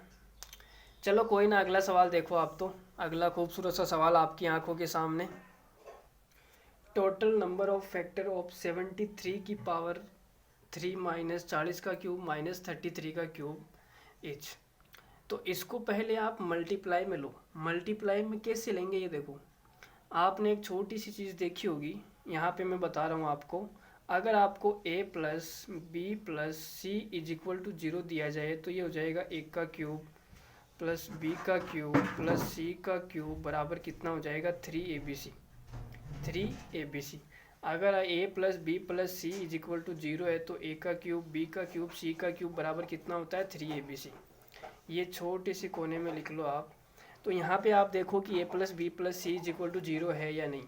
S1: चलो कोई ना, अगला सवाल देखो आप। तो अगला खूबसूरत सा सवाल आपकी आंखों के सामने। Total number of factor of 73 की पावर 3 माइनस 40 का क्यूब माइनस 33 का क्यूब इच। तो इसको पहले आप मल्टीप्लाई में लो। मल्टीप्लाई में कैसे लेंगे ये देखो। आपने एक छोटी सी चीज़ देखी होगी, यहाँ पे मैं बता रहा हूँ आपको। अगर आपको a plus B plus C is equal to 0 दिया जाए तो ये हो जाएगा 1 का क्यूब प्लस b का क्यूब प्लस c का क्यूब बराबर कितना हो जाएगा, 3abc। 3abc। अगर a plus B plus C is equal to 0 है तो a का क्यूब b का क्यूब c का क्यूब बराबर कितना होता है, 3abc। ये छोटे से कोने में लिख लो आप। तो यहाँ पे आप देखो कि a plus B plus C is equal to 0 है या नहीं।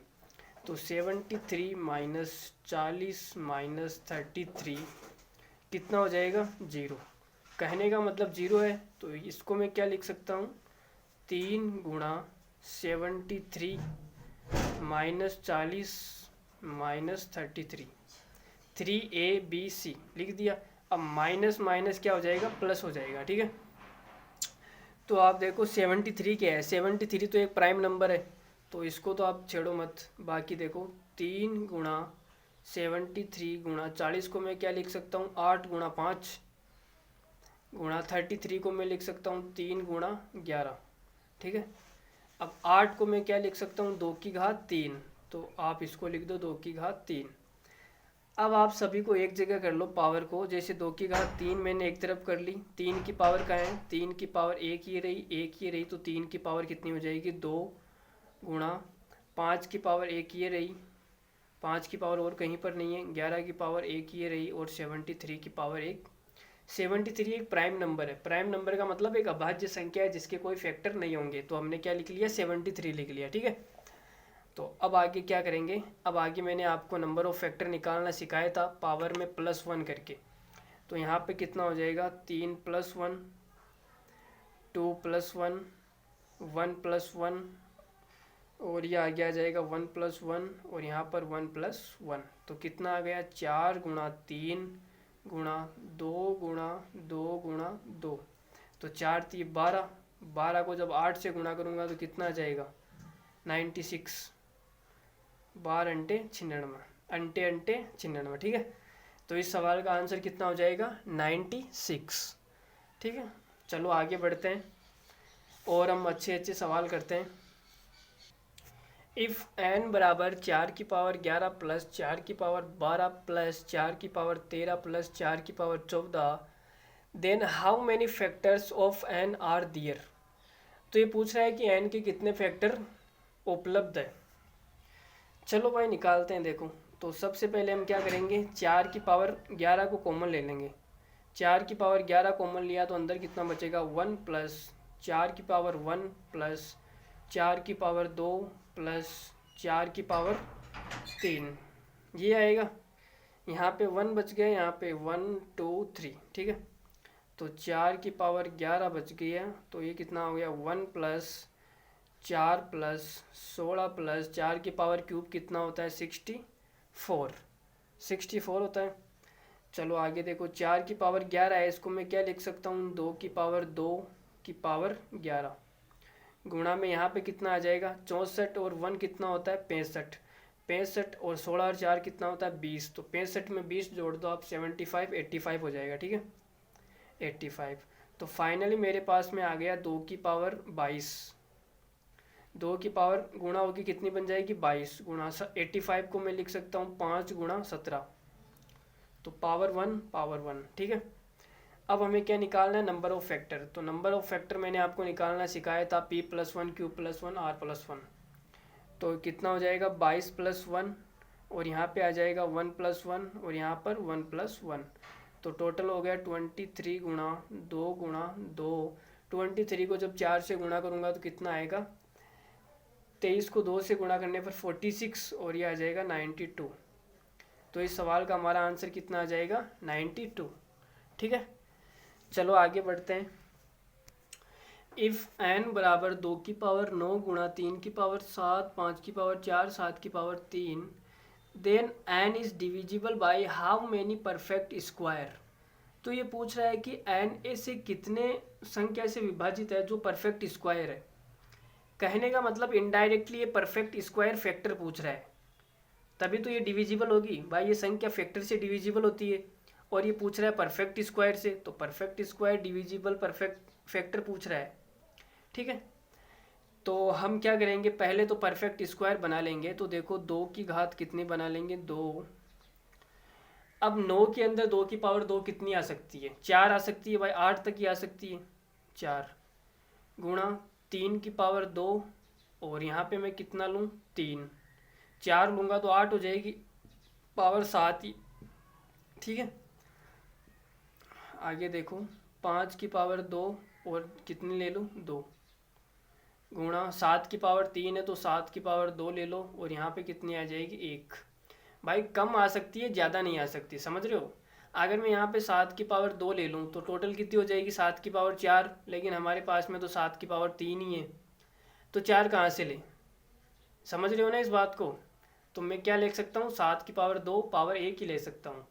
S1: तो 73 माइनस 40 माइनस 33 कितना हो जाएगा, 0। कहने का मतलब 0 है, तो इसको मैं क्या लिख सकता हूँ, 3 गुणा 73 माइनस 40 माइनस 33, 3abc लिख दिया। अब माइनस माइनस क्या हो जाएगा, प्लस हो जाएगा। ठीक है, तो आप देखो 73 क्या है, 73 तो एक प्राइम नंबर है, तो इसको तो आप छेड़ो मत। बाकी देखो 3 गुणा 73 गुणा 40 को मैं क्या लिख सकता हूँ, 8 गुणा 5 गुणा 33 को मैं लिख सकता हूँ 3 गुणा 11। ठीक है, अब 8 को मैं क्या लिख सकता हूँ, 2 की घात 3, तो आप इसको लिख दो 2 की घात 3। अब आप सभी को एक जगह कर लो पावर को। जैसे 2 की घात 3 मैंने एक तरफ कर ली, 3 की पावर का है, 3 की पावर एक ये रही, एक ये रही, तो 3 की पावर कितनी हो जाएगी, 2 गुणा 5 की पावर एक ये रही, 5 की पावर और कहीं पर नहीं है, 11 की पावर एक ये रही और 73 की पावर एक। 73 एक प्राइम नंबर है। प्राइम नंबर का मतलब एक अभाज्य संख्या है जिसके कोई फैक्टर नहीं होंगे, तो हमने क्या लिख लिया, 73 लिख लिया। ठीक है, तो अब आगे क्या करेंगे, अब आगे मैंने आपको नंबर ऑफ फैक्टर निकालना सिखाया था पावर में +1 करके। तो यहाँ पे कितना हो जाएगा, 3 + 1 2 + 1 1 + 1 और ये आगे आ जाएगा 1 + 1 और यहाँ पर 1 + 1। तो कितना आ गया, 4 गुणा 3 गुणा 2 गुणा 2 गुणा 2। तो 4×3 = 12, 12 को जब 8 से गुणा करूँगा तो कितना आ जाएगा 96, 12 अंटे 96, अंटे अंटे 96, ठीक है। तो इस सवाल का आंसर कितना हो जाएगा 96, ठीक है। चलो आगे बढ़ते हैं और हम अच्छे अच्छे सवाल करते हैं। इफ़ n बराबर 4^11 plus 4^12 plus 4^13 plus 4^14 then how many factors of n are there. तो ये पूछ रहा है कि n के कितने फैक्टर उपलब्ध है। चलो भाई निकालते हैं। देखो तो सबसे पहले हम क्या करेंगे, 4^11 को कॉमन ले लेंगे। 4^11 कॉमन लिया तो अंदर कितना बचेगा 1 प्लस 4^1 प्लस 4^2 प्लस 4^3, ये आएगा। यहाँ पे 1 बच गया, यहाँ पे 1 2 3, ठीक है। तो 4^11 बच गया, तो ये कितना हो गया 1 प्लस 4 प्लस 16 प्लस 4^³ कितना होता है 64 होता है। चलो आगे देखो 4^11 है, इसको मैं क्या लिख सकता हूँ 2^2^11 गुणा में यहाँ पे कितना आ जाएगा 64 और 1 कितना होता है 65, 65 और 16 और 4 कितना होता है 20। तो 65 में 20 जोड़ दो आप 75, 85 हो जाएगा, ठीक है 85। तो फाइनली मेरे पास में आ गया 2^22, 2 की पावर गुणा होगी कितनी बन जाएगी 22 गुणा 85 को मैं लिख सकता हूँ 5 गुणा 17, तो पावर 1, ठीक है। अब हमें क्या निकालना है नंबर ऑफ फैक्टर। तो नंबर ऑफ फैक्टर मैंने आपको निकालना सिखाया था p+1 q+1 r+1। तो कितना हो जाएगा 22 + 1 और यहाँ पे आ जाएगा 1 + 1 और यहाँ पर 1 + 1, तो टोटल हो गया 23 गुणा 2 गुणा 2। 23 को जब 4 से गुणा करूँगा तो कितना आएगा 23 को 2 से गुणा करने पर 46 और ये आ जाएगा 92। तो इस सवाल का हमारा आंसर कितना आ जाएगा 92, ठीक है। चलो आगे बढ़ते हैं। इफ़ n बराबर 2^9 गुणा 3^7 5^4 7^3 then n is divisible by how many perfect square. तो ये पूछ रहा है कि n ए से कितने संख्या से विभाजित है जो परफेक्ट स्क्वायर है। कहने का मतलब इनडायरेक्टली ये परफेक्ट स्क्वायर फैक्टर पूछ रहा है, तभी तो ये डिविजिबल होगी भाई। ये संख्या फैक्टर से डिविजिबल होती है और ये पूछ रहा है परफेक्ट स्क्वायर से, तो perfect square divisible perfect factor पूछ रहा है, ठीक है। तो हम क्या करेंगे, पहले तो परफेक्ट स्क्वायर बना लेंगे। तो देखो 2 की घात कितनी बना लेंगे 2। अब 9 के अंदर 2^2 कितनी आ सकती है 4 आ सकती है भाई, 8 तक ही आ सकती है 4 गुणा 3^2 और यहाँ पे मैं कितना लूँ 3, 4 लूँगा तो 8 हो जाएगी, पावर 7 ही, ठीक है। आगे देखो 5^2 और कितनी ले लो 2 गुणा 7^3 है तो 7^2 ले लो और यहाँ पे कितनी आ जाएगी 1। भाई कम आ सकती है, ज़्यादा नहीं आ सकती, समझ रहे हो। अगर मैं यहाँ पे 7^2 ले लूँ तो टोटल कितनी हो जाएगी 7^4, लेकिन हमारे पास में तो 7^3 ही है, तो 4 कहाँ से ले, समझ रहे हो ना इस बात को। तो मैं क्या लिख सकता हूँ 7^2 पावर 1 ही ले सकता हूँ।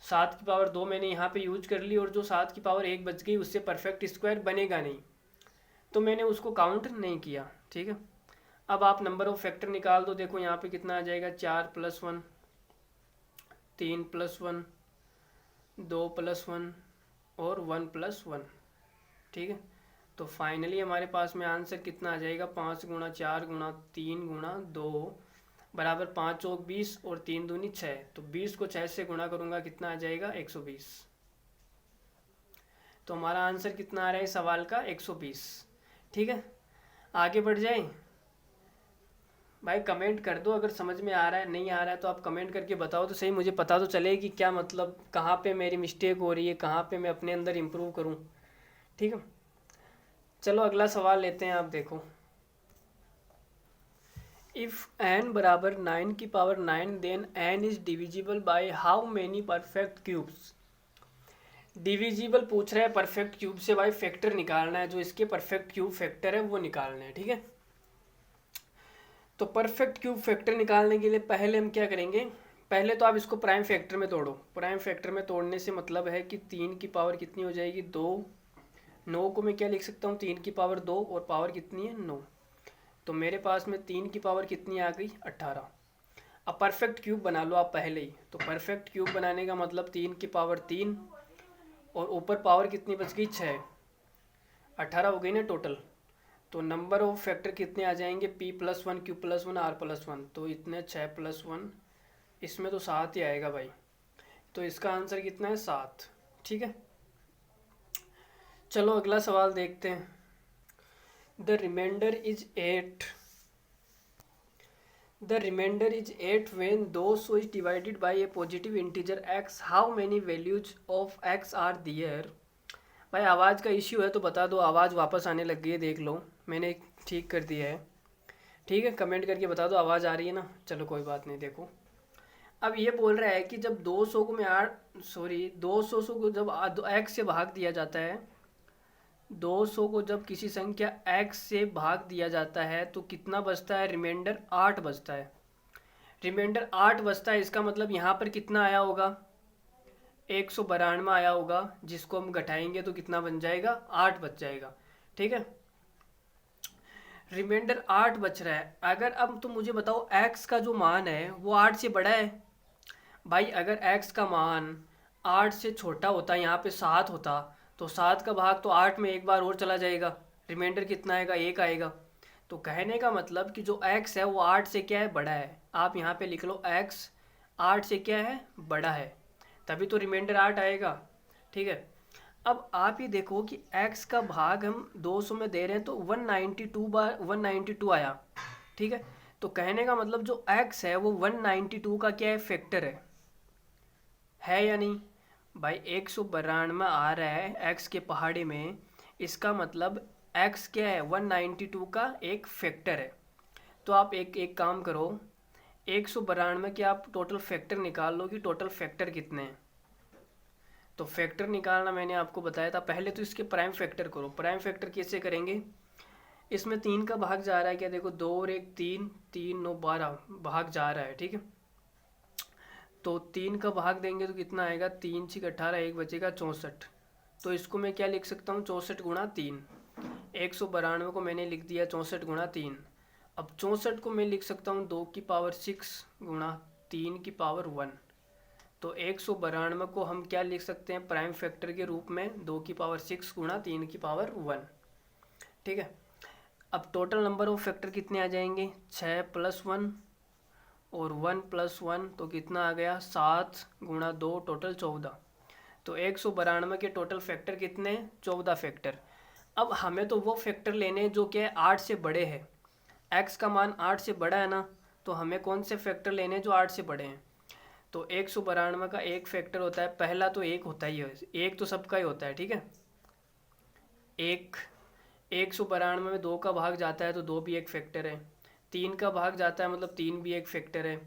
S1: 7^2 मैंने यहाँ पे यूज कर ली और जो 7^1 बच गई उससे परफेक्ट स्क्वायर बनेगा नहीं, तो मैंने उसको काउंट नहीं किया, ठीक है। अब आप नंबर ऑफ फैक्टर निकाल दो। देखो यहाँ पे कितना आ जाएगा 4 + 1 3 + 1 2 + 1 और 1 + 1, ठीक है। तो फाइनली हमारे पास में आंसर कितना आ जाएगा 5 गुणा 4 गुणा 3 गुणा 2 बराबर 5 चौक 20 और 3 दूनी 6। तो 20 को 6 से गुणा करूँगा कितना आ जाएगा 120। तो हमारा आंसर कितना आ रहा है सवाल का 120, ठीक है। आगे बढ़ जाए भाई, कमेंट कर दो अगर समझ में आ रहा है, नहीं आ रहा है तो आप कमेंट करके बताओ तो सही, मुझे पता तो चले कि क्या मतलब कहाँ पे मेरी मिस्टेक हो रही है, कहाँ पे मैं अपने अंदर इम्प्रूव करूँ, ठीक है। चलो अगला सवाल लेते हैं। आप देखो इफ़ n बराबर 9^9 then n is divisible by how many perfect cubes. Divisible पूछ रहा है परफेक्ट क्यूब से, भाई फैक्टर निकालना है, जो इसके परफेक्ट क्यूब फैक्टर है वो निकालना है, ठीक है। तो परफेक्ट क्यूब फैक्टर निकालने के लिए पहले हम क्या करेंगे, पहले तो आप इसको प्राइम फैक्टर में तोड़ो। प्राइम फैक्टर में तोड़ने से मतलब है कि 3 की पावर कितनी हो जाएगी 2 9 को मैं क्या लिख सकता हूँ, 3 की पावर 2 और पावर कितनी है 9। तो मेरे पास में 3 की पावर कितनी आ गई 18। अब परफेक्ट क्यूब बना लो आप पहले ही। तो परफेक्ट क्यूब बनाने का मतलब 3 की पावर 3 और ऊपर पावर कितनी बच गई 6, 18 हो गई ना टोटल। तो नंबर ऑफ फैक्टर कितने आ जाएंगे, p+1 q+1 r+1। तो इतने 6+1, इसमें तो 7 ही आएगा भाई। तो इसका आंसर कितना है 7। ठीक है, चलो अगला सवाल देखते हैं। The remainder is 8। The remainder is 8 when those so is divided by a positive integer x. How many values of x are there? भाई आवाज़ का इश्यू है तो बता दो, आवाज़ वापस आने लग गई है, देख लो मैंने ठीक कर दिया है। ठीक है, कमेंट करके बता दो आवाज़ आ रही है ना। चलो कोई बात नहीं। देखो अब ये बोल रहा है कि जब 200 को मैं 200 को जब x से भाग दिया जाता है, 200 को जब किसी संख्या x से भाग दिया जाता है तो कितना बचता है, रिमाइंडर 8 बचता है। रिमाइंडर 8 बचता है, इसका मतलब यहाँ पर कितना आया होगा, 192 आया होगा, जिसको हम घटाएंगे तो कितना बन जाएगा, 8 बच जाएगा। ठीक है, रिमाइंडर 8 बच रहा है। अगर अब तुम मुझे बताओ x का जो मान है वो 8 से बड़ा है। भाई अगर x का मान 8 से छोटा होता, यहाँ पे 7 होता, तो 7 का भाग तो 8 में एक बार और चला जाएगा, रिमाइंडर कितना आएगा, 1 आएगा। तो कहने का मतलब कि जो x है वो 8 से क्या है, बड़ा है। आप यहाँ पे लिख लो x 8 से क्या है, बड़ा है, तभी तो रिमाइंडर 8 आएगा। ठीक है, अब आप ये देखो कि x का भाग हम 200 में दे रहे हैं तो 192 बार 192 आया। ठीक है, तो कहने का मतलब जो x है वो 192 का क्या है, फैक्टर है या नहीं। भाई 192 आ रहा है x के पहाड़े में, इसका मतलब x क्या है, 192 का एक फैक्टर है। तो आप एक काम करो, 192 के आप टोटल फैक्टर निकाल लो कि टोटल फैक्टर कितने हैं। तो फैक्टर निकालना मैंने आपको बताया था। पहले तो इसके प्राइम फैक्टर करो। प्राइम फैक्टर कैसे करेंगे, इसमें 3 का भाग जा रहा है क्या, देखो 2 और 1 3, 3 9 12 भाग जा रहा है। ठीक है, तो 3 का भाग देंगे तो कितना आएगा, 3 6 18, 1 बचेगा 64। तो इसको मैं क्या लिख सकता हूँ, 64 गुणा 3। 192 को मैंने लिख दिया 64 गुणा 3। अब 64 को मैं लिख सकता हूँ 2 की पावर 6 गुणा 3 की पावर 1। तो 192 को हम क्या लिख सकते हैं, प्राइम फैक्टर के रूप में 2 की पावर 6 गुणा 3 की पावर 1। ठीक है, अब टोटल नंबर ऑफ फैक्टर कितने आ जाएंगे, 6+1 और 1+1, तो कितना आ गया 7 गुणा 2 टोटल 14। तो 192 के टोटल फैक्टर कितने, 14 फैक्टर। अब हमें तो वो फैक्टर लेने जो कि 8 से बड़े हैं। x का मान 8 से बड़ा है ना, तो हमें कौन से फैक्टर लेने जो 8 से बड़े हैं। तो 192 का एक फैक्टर होता है, पहला तो 1 होता ही है, 1 तो सबका ही होता है। ठीक है, 192 में 2 का भाग जाता है तो 2 भी एक फैक्टर है। 3 का भाग जाता है मतलब 3 भी एक फैक्टर है।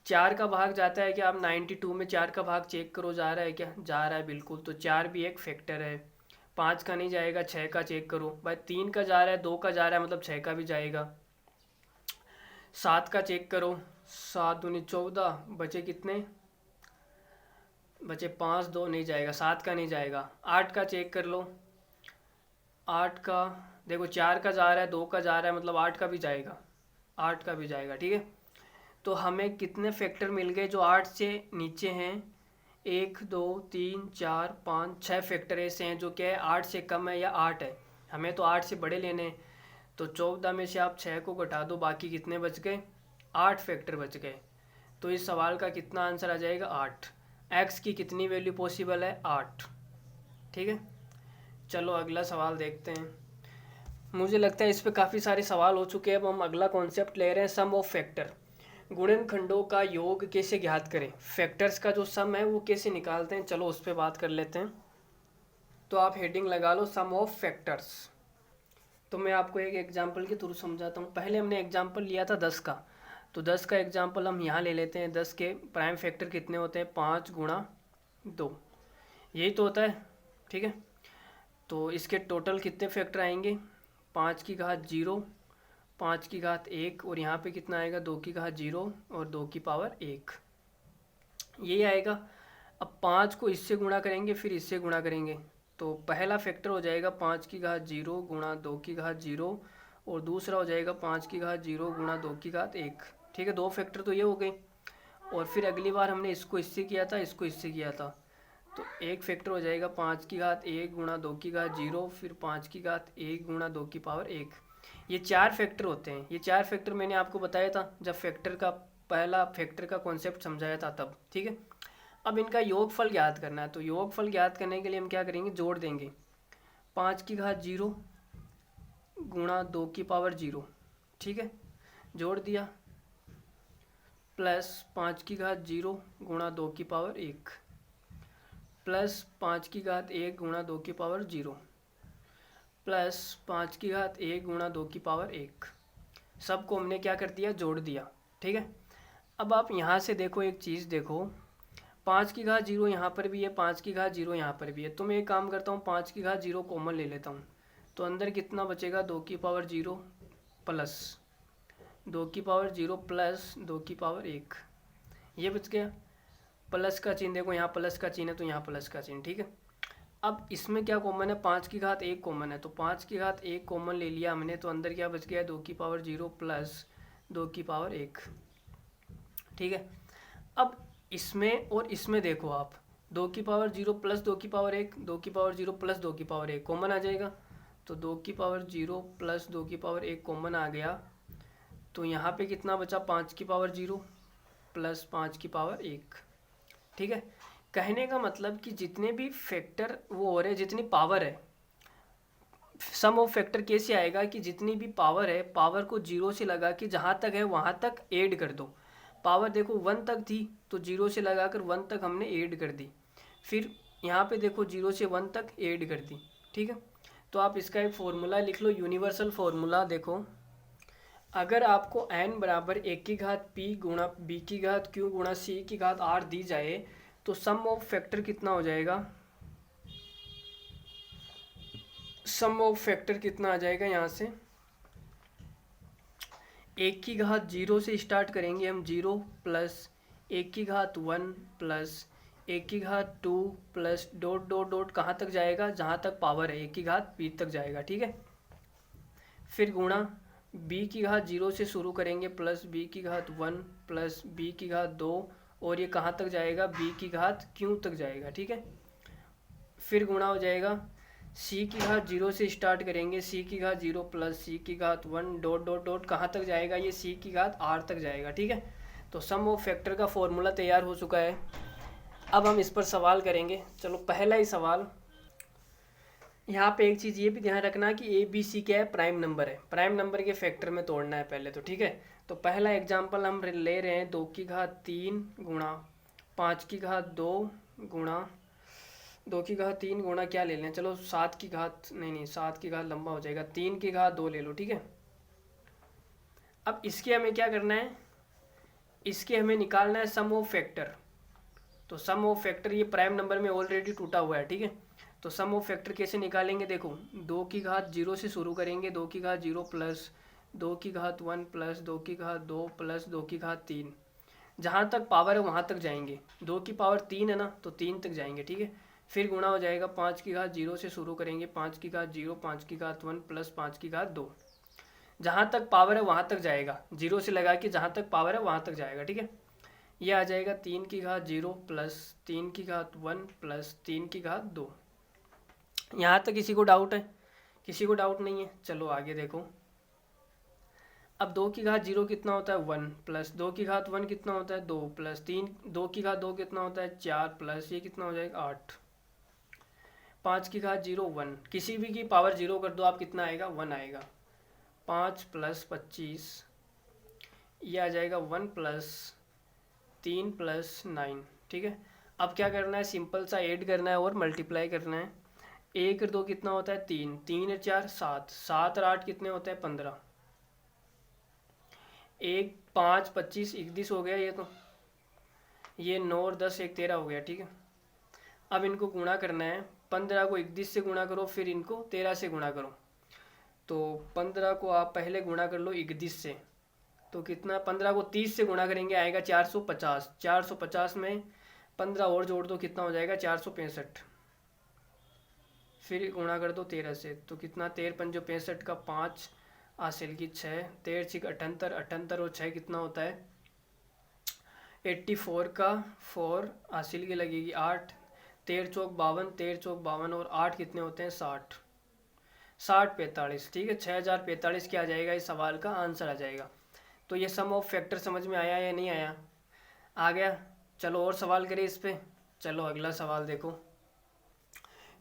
S1: 4 का भाग जाता है कि आप 92 में 4 का भाग चेक करो, जा रहा है क्या, जा रहा है बिल्कुल, तो 4 भी एक फैक्टर है। 5 का नहीं जाएगा, 6 का चेक करो भाई, 3 का जा रहा है, 2 का जा रहा है मतलब 6 का भी जाएगा। 7 का चेक करो, 7 दूनी 14, बचे कितने, बचे 5, 2 नहीं जाएगा, 7 का नहीं जाएगा। 8 का चेक कर लो, 8 का देखो 4 का जा रहा है, 2 का जा रहा है मतलब 8 का भी जाएगा, 8 का भी जाएगा। ठीक है, तो हमें कितने फैक्टर मिल गए जो 8 से नीचे हैं, 1 2 3 4 5 6 फैक्टर ऐसे हैं जो क्या है 8 से कम है या 8 है। हमें तो 8 से बड़े लेने हैं। तो 14 में से आप 6 को घटा दो, बाकी कितने बच गए, 8 फैक्टर बच गए। तो इस सवाल का कितना आंसर आ जाएगा, 8। x की कितनी वैल्यू पॉसिबल है, 8। ठीक है, चलो अगला सवाल देखते हैं। मुझे लगता है इस पे काफ़ी सारे सवाल हो चुके हैं। अब हम अगला कॉन्सेप्ट ले रहे हैं, सम ऑफ फैक्टर। गुणनखंडों का योग कैसे ज्ञात करें, फैक्टर्स का जो सम है वो कैसे निकालते हैं, चलो उस पर बात कर लेते हैं। तो आप हेडिंग लगा लो सम ऑफ फैक्टर्स। तो मैं आपको एक एग्जांपल के थ्रू समझाता हूँ। पहले हमने एग्जांपल लिया था 10 का, तो 10 का एग्जांपल हम यहाँ ले लेते हैं। 10 के प्राइम फैक्टर कितने होते हैं, 5 गुणा 2, यही तो होता है। ठीक है, तो इसके टोटल कितने फैक्टर आएंगे, 5 की घात 0, 5 की घात 1 और यहाँ पे कितना आएगा, 2 की घात 0 और 2 की पावर 1, यही आएगा। अब 5 को इससे गुणा करेंगे फिर इससे गुणा करेंगे तो पहला फैक्टर हो जाएगा 5 की घात 0 गुणा 2 की घात 0 और दूसरा हो जाएगा 5 की घात 0 गुणा 2 की घात 1। ठीक है, दो फैक्टर तो ये हो गए। और फिर अगली बार हमने इसको इससे किया था, इसको इससे किया था, तो एक फैक्टर हो जाएगा 5 की घात 1 गुणा 2 की घात 0 फिर 5 की घात 1 गुणा 2 की पावर 1। ये चार फैक्टर होते हैं। ये चार फैक्टर मैंने आपको बताया था जब फैक्टर का पहला फैक्टर का कॉन्सेप्ट समझाया था तब। ठीक है, अब इनका योगफल ज्ञात करना है। तो योगफल ज्ञात करने के लिए हम क्या करेंगे, जोड़ देंगे 5 की घात 0 गुणा 2 की पावर 0। ठीक है, जोड़ दिया, प्लस 5 की घात 0 गुणा 2 की पावर 1 प्लस 5 की घात 1 गुणा 2 की पावर 0 प्लस 5 की घात 1 गुणा 2 की पावर 1। सबको हमने क्या कर दिया, जोड़ दिया। ठीक है, अब आप यहाँ से देखो, एक चीज़ देखो, 5 की घात 0 यहाँ पर भी है, 5 की घात 0 यहाँ पर भी है। तो मैं एक काम करता हूँ, 5 की घात 0 कॉमन ले लेता हूँ। तो अंदर कितना बचेगा, 2 की पावर 0 प्लस 2 की पावर 0 प्लस 2 की पावर 1, ये बच गया। प्लस का चिन्ह देखो, यहाँ प्लस का चिन्ह है तो यहाँ प्लस का चिन्ह। ठीक है, अब इसमें क्या कॉमन है, 5 की घात 1 कॉमन है, तो 5 की घात 1 कॉमन ले लिया हमने, तो अंदर क्या बच गया, 2 की पावर 0 प्लस 2 की पावर 1। ठीक है, अब इसमें और इसमें देखो आप, 2 की पावर 0 प्लस 2 की पावर 1, 2 की पावर 0 प्लस 2 की पावर 1 कॉमन आ जाएगा। तो 2 की पावर 0 प्लस 2 की पावर 1 कॉमन आ गया। तो यहाँ पे कितना बचा, 5 की पावर 0 प्लस 5 की पावर 1। ठीक है, कहने का मतलब कि जितने भी फैक्टर वो हो रहे, जितनी पावर है, सम ऑफ फैक्टर कैसे आएगा कि जितनी भी पावर है, पावर को 0 से लगा के जहाँ तक है वहाँ तक ऐड कर दो। पावर देखो 1 तक थी तो 0 से लगाकर 1 तक हमने ऐड कर दी, फिर यहाँ पे देखो 0 से 1 तक ऐड कर दी। ठीक है, तो आप इसका एक फॉर्मूला लिख लो, यूनिवर्सल फॉर्मूला। देखो, अगर आपको n बराबर 1 की घात p गुणा b की घात q गुणा c की घात r दी जाए तो सम ऑफ फैक्टर कितना हो जाएगा, सम ऑफ फैक्टर कितना आ जाएगा, यहाँ से 1 की घात 0 से स्टार्ट करेंगे हम, 0 प्लस 1 की घात 1 प्लस 1 की घात 2 प्लस डॉट डॉट डॉट कहाँ तक जाएगा, जहाँ तक पावर है 1 की घात p तक जाएगा। ठीक है, फिर गुणा b की घात 0 से शुरू करेंगे, प्लस b की घात 1 प्लस b की घात 2 और ये कहाँ तक जाएगा, b की घात q तक जाएगा। ठीक है, फिर गुणा हो जाएगा c की घात 0 से स्टार्ट करेंगे, c की घात 0 प्लस c की घात 1 डॉट डॉट डॉट कहाँ तक जाएगा, ये c की घात r तक जाएगा। ठीक है, तो सम ऑफ फैक्टर का फॉर्मूला तैयार हो चुका है। अब हम इस पर सवाल करेंगे। चलो, पहला ही सवाल, यहाँ पे एक चीज़ ये भी ध्यान रखना कि ए बी सी क्या है, प्राइम नंबर है। प्राइम नंबर के फैक्टर में तोड़ना है पहले तो। ठीक है, तो पहला एग्जांपल हम ले रहे हैं 2 की घात 3 गुणा 5 की घात 2 गुणा 2 की घात 3 गुणा क्या ले लें, चलो 7 की घात, नहीं 7 की घात लंबा हो जाएगा, 3 की घात 2 ले लो। ठीक है, अब इसके हमें क्या करना है, इसके हमें निकालना है सम ऑफ फैक्टर। तो सम ऑफ फैक्टर ये प्राइम नंबर में ऑलरेडी टूटा हुआ है। ठीक है, तो सम ऑफ फैक्टर कैसे निकालेंगे, देखो 2 की घात 0 से शुरू करेंगे, 2 की घात 0 प्लस 2 की घात 1 प्लस 2 की घात 2 प्लस 2 की घात 3, जहाँ तक पावर है वहाँ तक जाएंगे। 2 की पावर 3 है ना, तो 3 तक जाएंगे। ठीक है, फिर गुणा हो जाएगा, 5 की घात 0 से शुरू करेंगे, 5 की घात 0 5 की घात 1 प्लस 5 की घात 2, जहाँ तक पावर है वहाँ तक जाएगा, 0 से लगा के जहाँ तक पावर है वहाँ तक जाएगा। ठीक है, ये आ जाएगा 3 की घात 0 प्लस 3 की घात 1 प्लस 3 की घात 2। यहाँ तक किसी को डाउट है, किसी को डाउट नहीं है, चलो आगे देखो। अब 2 की घात 0 कितना होता है, 1 प्लस 2 की घात 1 कितना होता है, 2 प्लस 2 की घात 2 कितना होता है, 4 प्लस ये कितना हो जाएगा, 8। 5 की घात 0 1, किसी भी की पावर 0 कर दो आप, कितना आएगा, 1 आएगा। 5 प्लस 25 ये आ जाएगा 1 प्लस 3 प्लस 9। ठीक है, अब क्या करना है, सिंपल सा ऐड करना है और मल्टीप्लाई करना है। 1 और 2 कितना होता है, 3, 3 और 4 7, 7 और 8 कितने होते हैं, 15। 1 5 25 31 हो गया, ये तो ये 9 और 10 1 13 हो गया। ठीक है, अब इनको गुणा करना है, 15 को 31 से गुणा करो, फिर इनको 13 से गुणा करो। तो 15 को आप पहले गुणा कर लो 31 से, तो कितना, 15 को 30 से गुणा करेंगे आएगा 450। 450 में 15 और जोड़ दो, कितना हो जाएगा, 465। फिर गुणा कर दो 13 से, तो कितना 13 पंजो 65 का 5, हासिल की 6, 13 6 78, 78 और 6 कितना होता है 84 का 4, हासिल की लगेगी 8, 13 चौक 52, 13 चौक 52 और 8 कितने होते हैं 60, 60 45। ठीक है, 6045 क्या आ जाएगा, इस सवाल का आंसर आ जाएगा। तो ये सम ऑफ फैक्टर समझ में आया या नहीं आया, आ गया। चलो और सवाल करें इस पे। चलो अगला सवाल देखो,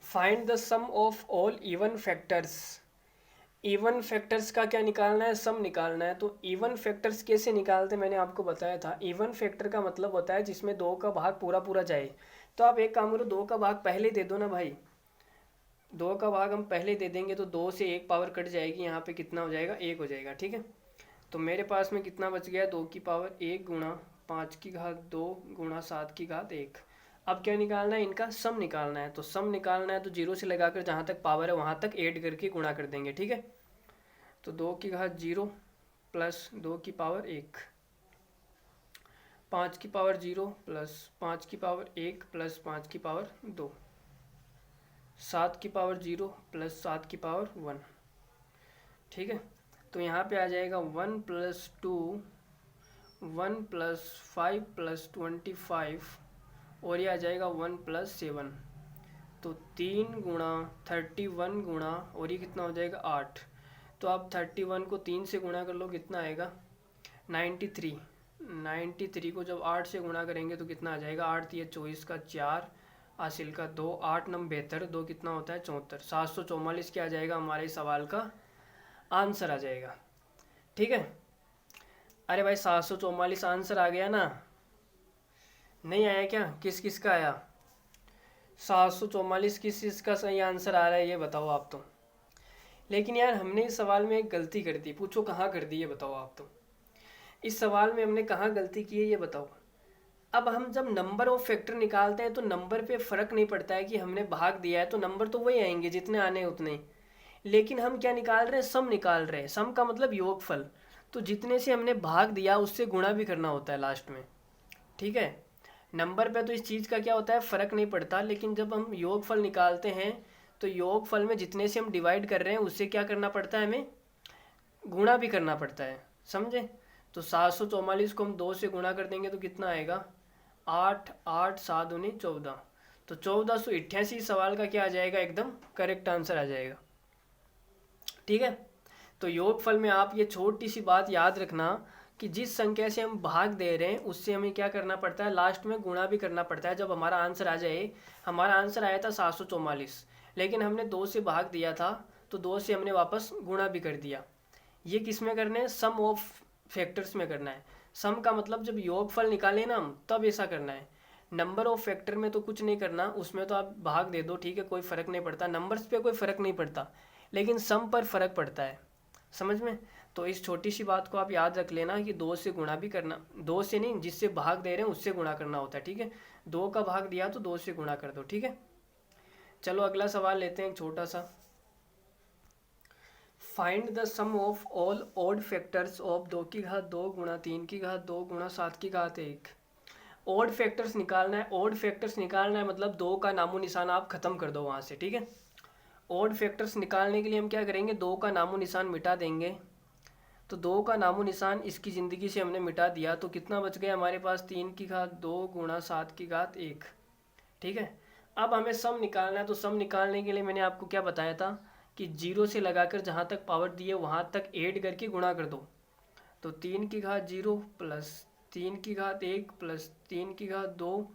S1: find the sum of all even factors. Even factors का क्या निकालना है, सम निकालना है। तो इवन फैक्टर्स कैसे निकालते मैंने आपको बताया था। इवन फैक्टर का मतलब होता है जिसमें 2 का भाग पूरा पूरा जाए। तो आप एक काम करो, 2 का भाग पहले दे दो ना भाई, 2 का भाग हम पहले दे देंगे तो 2 से 1 पावर कट जाएगी, यहाँ पे कितना हो जाएगा 1 हो जाएगा। ठीक है, तो मेरे पास में कितना बच गया 2 की पावर 1 गुणा 5 की घात 2 गुणा 7 की घात 1। अब क्या निकालना है, इनका सम निकालना है। तो सम निकालना है तो 0 से लगाकर जहाँ तक पावर है वहाँ तक ऐड करके गुणा कर देंगे। ठीक है, तो 2 की घात 0 प्लस 2 की पावर 1, 5 की पावर 0 प्लस 5 की पावर 1 प्लस 5 की पावर 2, 7 की पावर 0 प्लस 7 की पावर 1। ठीक है, तो यहाँ पे आ जाएगा 1 प्लस 2, 1 प्लस 5 प्लस 25 और ये आ जाएगा 1 प्लस 7। तो 3 गुणा 31 गुणा और ये कितना हो जाएगा 8। तो आप 31 को 3 से गुणा कर लो, कितना आएगा 93। 93 को जब 8 से गुणा करेंगे तो कितना आ जाएगा 8 या 24 का 4, हासिल का 2, 8 नम 72, 2 कितना होता है 74। 744 क्या आ जाएगा हमारे सवाल का आंसर आ जाएगा। ठीक है, अरे भाई 744 आंसर आ गया ना, नहीं आया क्या, किस किस का आया 744, किस किस का सही आंसर आ रहा है ये बताओ आप तो। लेकिन यार हमने इस सवाल में एक गलती कर दी, पूछो कहाँ कर दी ये बताओ आप तो। इस सवाल में हमने कहाँ गलती की है ये बताओ। अब हम जब नंबर ऑफ फैक्टर निकालते हैं तो नंबर पे फ़र्क नहीं पड़ता है कि हमने भाग दिया है तो नंबर तो वही आएंगे जितने आने हैं उतने ही। लेकिन हम क्या निकाल रहे हैं, सम निकाल रहे हैं। सम का मतलब योगफल, तो जितने से हमने भाग दिया उससे गुणा भी करना होता है लास्ट में। ठीक है, नंबर पे तो इस चीज़ का क्या होता है फ़र्क नहीं पड़ता, लेकिन जब हम योगफल निकालते हैं तो योगफल में जितने से हम डिवाइड कर रहे हैं उससे क्या करना पड़ता है, हमें गुणा भी करना पड़ता है, समझे। तो 744 को हम 2 से गुणा कर देंगे तो कितना आएगा 8, 8 7 दूनी 14, तो 1488 सवाल का क्या आ जाएगा, एकदम करेक्ट आंसर आ जाएगा। ठीक है, तो योगफल में आप ये छोटी सी बात याद रखना कि जिस संख्या से हम भाग दे रहे हैं उससे हमें क्या करना पड़ता है, लास्ट में गुणा भी करना पड़ता है जब हमारा आंसर आ जाए। हमारा आंसर आया था 744, लेकिन हमने 2 से भाग दिया था तो 2 से हमने वापस गुणा भी कर दिया। ये किस में करना है, सम ऑफ फैक्टर्स में करना है। सम का मतलब जब योगफल निकालें ना हम तब ऐसा करना है। नंबर ऑफ फैक्टर में तो कुछ नहीं करना, उसमें तो आप भाग दे दो, ठीक है, कोई फ़र्क नहीं पड़ता, नंबर्स पे कोई फ़र्क नहीं पड़ता, लेकिन सम पर फ़र्क पड़ता है, समझ में। तो इस छोटी सी बात को आप याद रख लेना कि 2 से गुणा भी करना, 2 से नहीं, जिससे भाग दे रहे हैं उससे गुणा करना होता है। ठीक है, 2 का भाग दिया तो 2 से गुणा कर दो। ठीक है, चलो अगला सवाल लेते हैं, एक छोटा सा। Find the sum of all odd factors of 2 की घात 2 गुणा 3 की घात 2 गुणा 7 की घात 1। ऑड फैक्टर्स निकालना है। ऑड फैक्टर्स निकालना है मतलब 2 का नामो निशान आप खत्म कर दो वहाँ से। ठीक है, ऑड फैक्टर्स निकालने के लिए हम क्या करेंगे, 2 का नामो निशान मिटा देंगे। तो 2 का नामो निशान इसकी ज़िंदगी से हमने मिटा दिया, तो कितना बच गया हमारे पास 3 की घात 2 गुणा 7 की घात 1। ठीक है, अब हमें सम निकालना है। तो सम निकालने के लिए मैंने आपको क्या बताया था कि 0 से लगाकर जहाँ तक पावर दी है वहाँ तक ऐड करके गुणा कर दो। तो 3 की घात 0 प्लस 3 की घात 1 प्लस 3 की घात 2,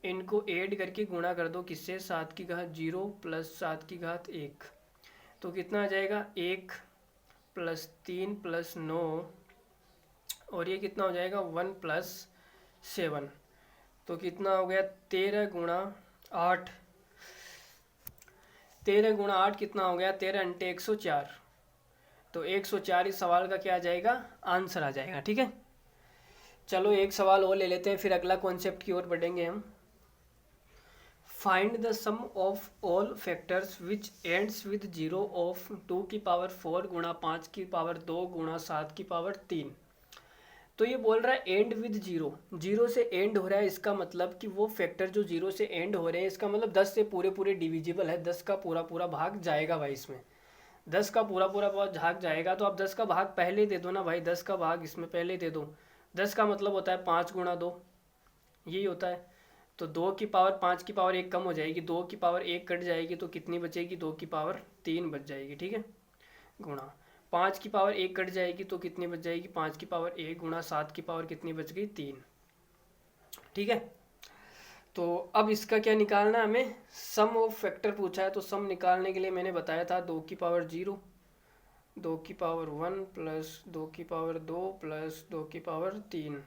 S1: इनको ऐड करके गुणा कर दो किससे, 7 की घात 0 प्लस 7 की घात 1। तो कितना आ जाएगा 1 प्लस 3 प्लस 9 और ये कितना हो जाएगा 1 प्लस 7। तो कितना हो गया 13 गुणा 8, 13 गुणा 8 कितना हो गया 13 अंटे 104। तो 104 इस सवाल का क्या आ जाएगा, आंसर आ जाएगा। ठीक है, चलो एक सवाल और ले लेते हैं, फिर अगला कॉन्सेप्ट की ओर बढ़ेंगे हम। Find the sum of all factors which ends with 0 of 2 की पावर 4 गुणा 5 की पावर 2 गुणा 7 की पावर 3। तो ये बोल रहा है एंड विद जीरो, जीरो से एंड हो रहा है, इसका मतलब कि वो फैक्टर जो जीरो से एंड हो रहे हैं, इसका मतलब 10 से पूरे पूरे डिविजिबल है, 10 का पूरा पूरा भाग जाएगा भाई इसमें, 10 का पूरा पूरा भाग जाएगा। तो आप 10 का भाग पहले दे दो ना भाई, 10 का भाग इसमें पहले दे दो। 10 का मतलब होता है 5 गुणा 2, यही होता है। तो 2 की पावर 5 की पावर 1 कम हो जाएगी, 2 की पावर 1 कट जाएगी, तो कितनी बचेगी, 2 की पावर 3 बच जाएगी, ठीक है। गुणा 5 की पावर 1 कट जाएगी, तो कितनी बच जाएगी, 5 की पावर 1 गुणा 7 की पावर कितनी बच गई, 3, ठीक है। तो अब इसका क्या निकालना है हमें, सम ऑफ फैक्टर पूछा है, तो सम निकालने के लिए मैंने बताया था 2 की पावर 0, 2 की पावर 1 प्लस 2 की पावर 2 प्लस 2 की पावर 3,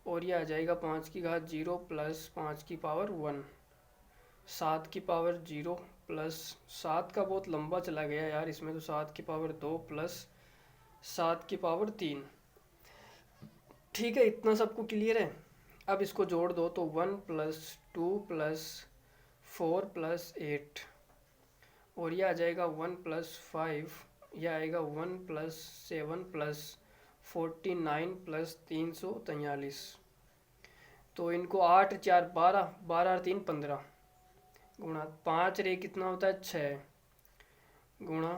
S1: और ये आ जाएगा 5 की घात 0 प्लस 5 की पावर 1, 7 की पावर 0 प्लस 7 का बहुत लंबा चला गया यार इसमें, तो 7 की पावर 2 प्लस 7 की पावर 3, ठीक है। इतना सबको क्लियर है। अब इसको जोड़ दो तो 1 प्लस 2 प्लस 4 प्लस 8, और यह आ जाएगा 1 प्लस 5, यह आएगा 1 प्लस 7 प्लस 49 प्लस 343। तो इनको 8 4 12, 12 और 3 15, गुणा 5 रे कितना होता है 6, गुणा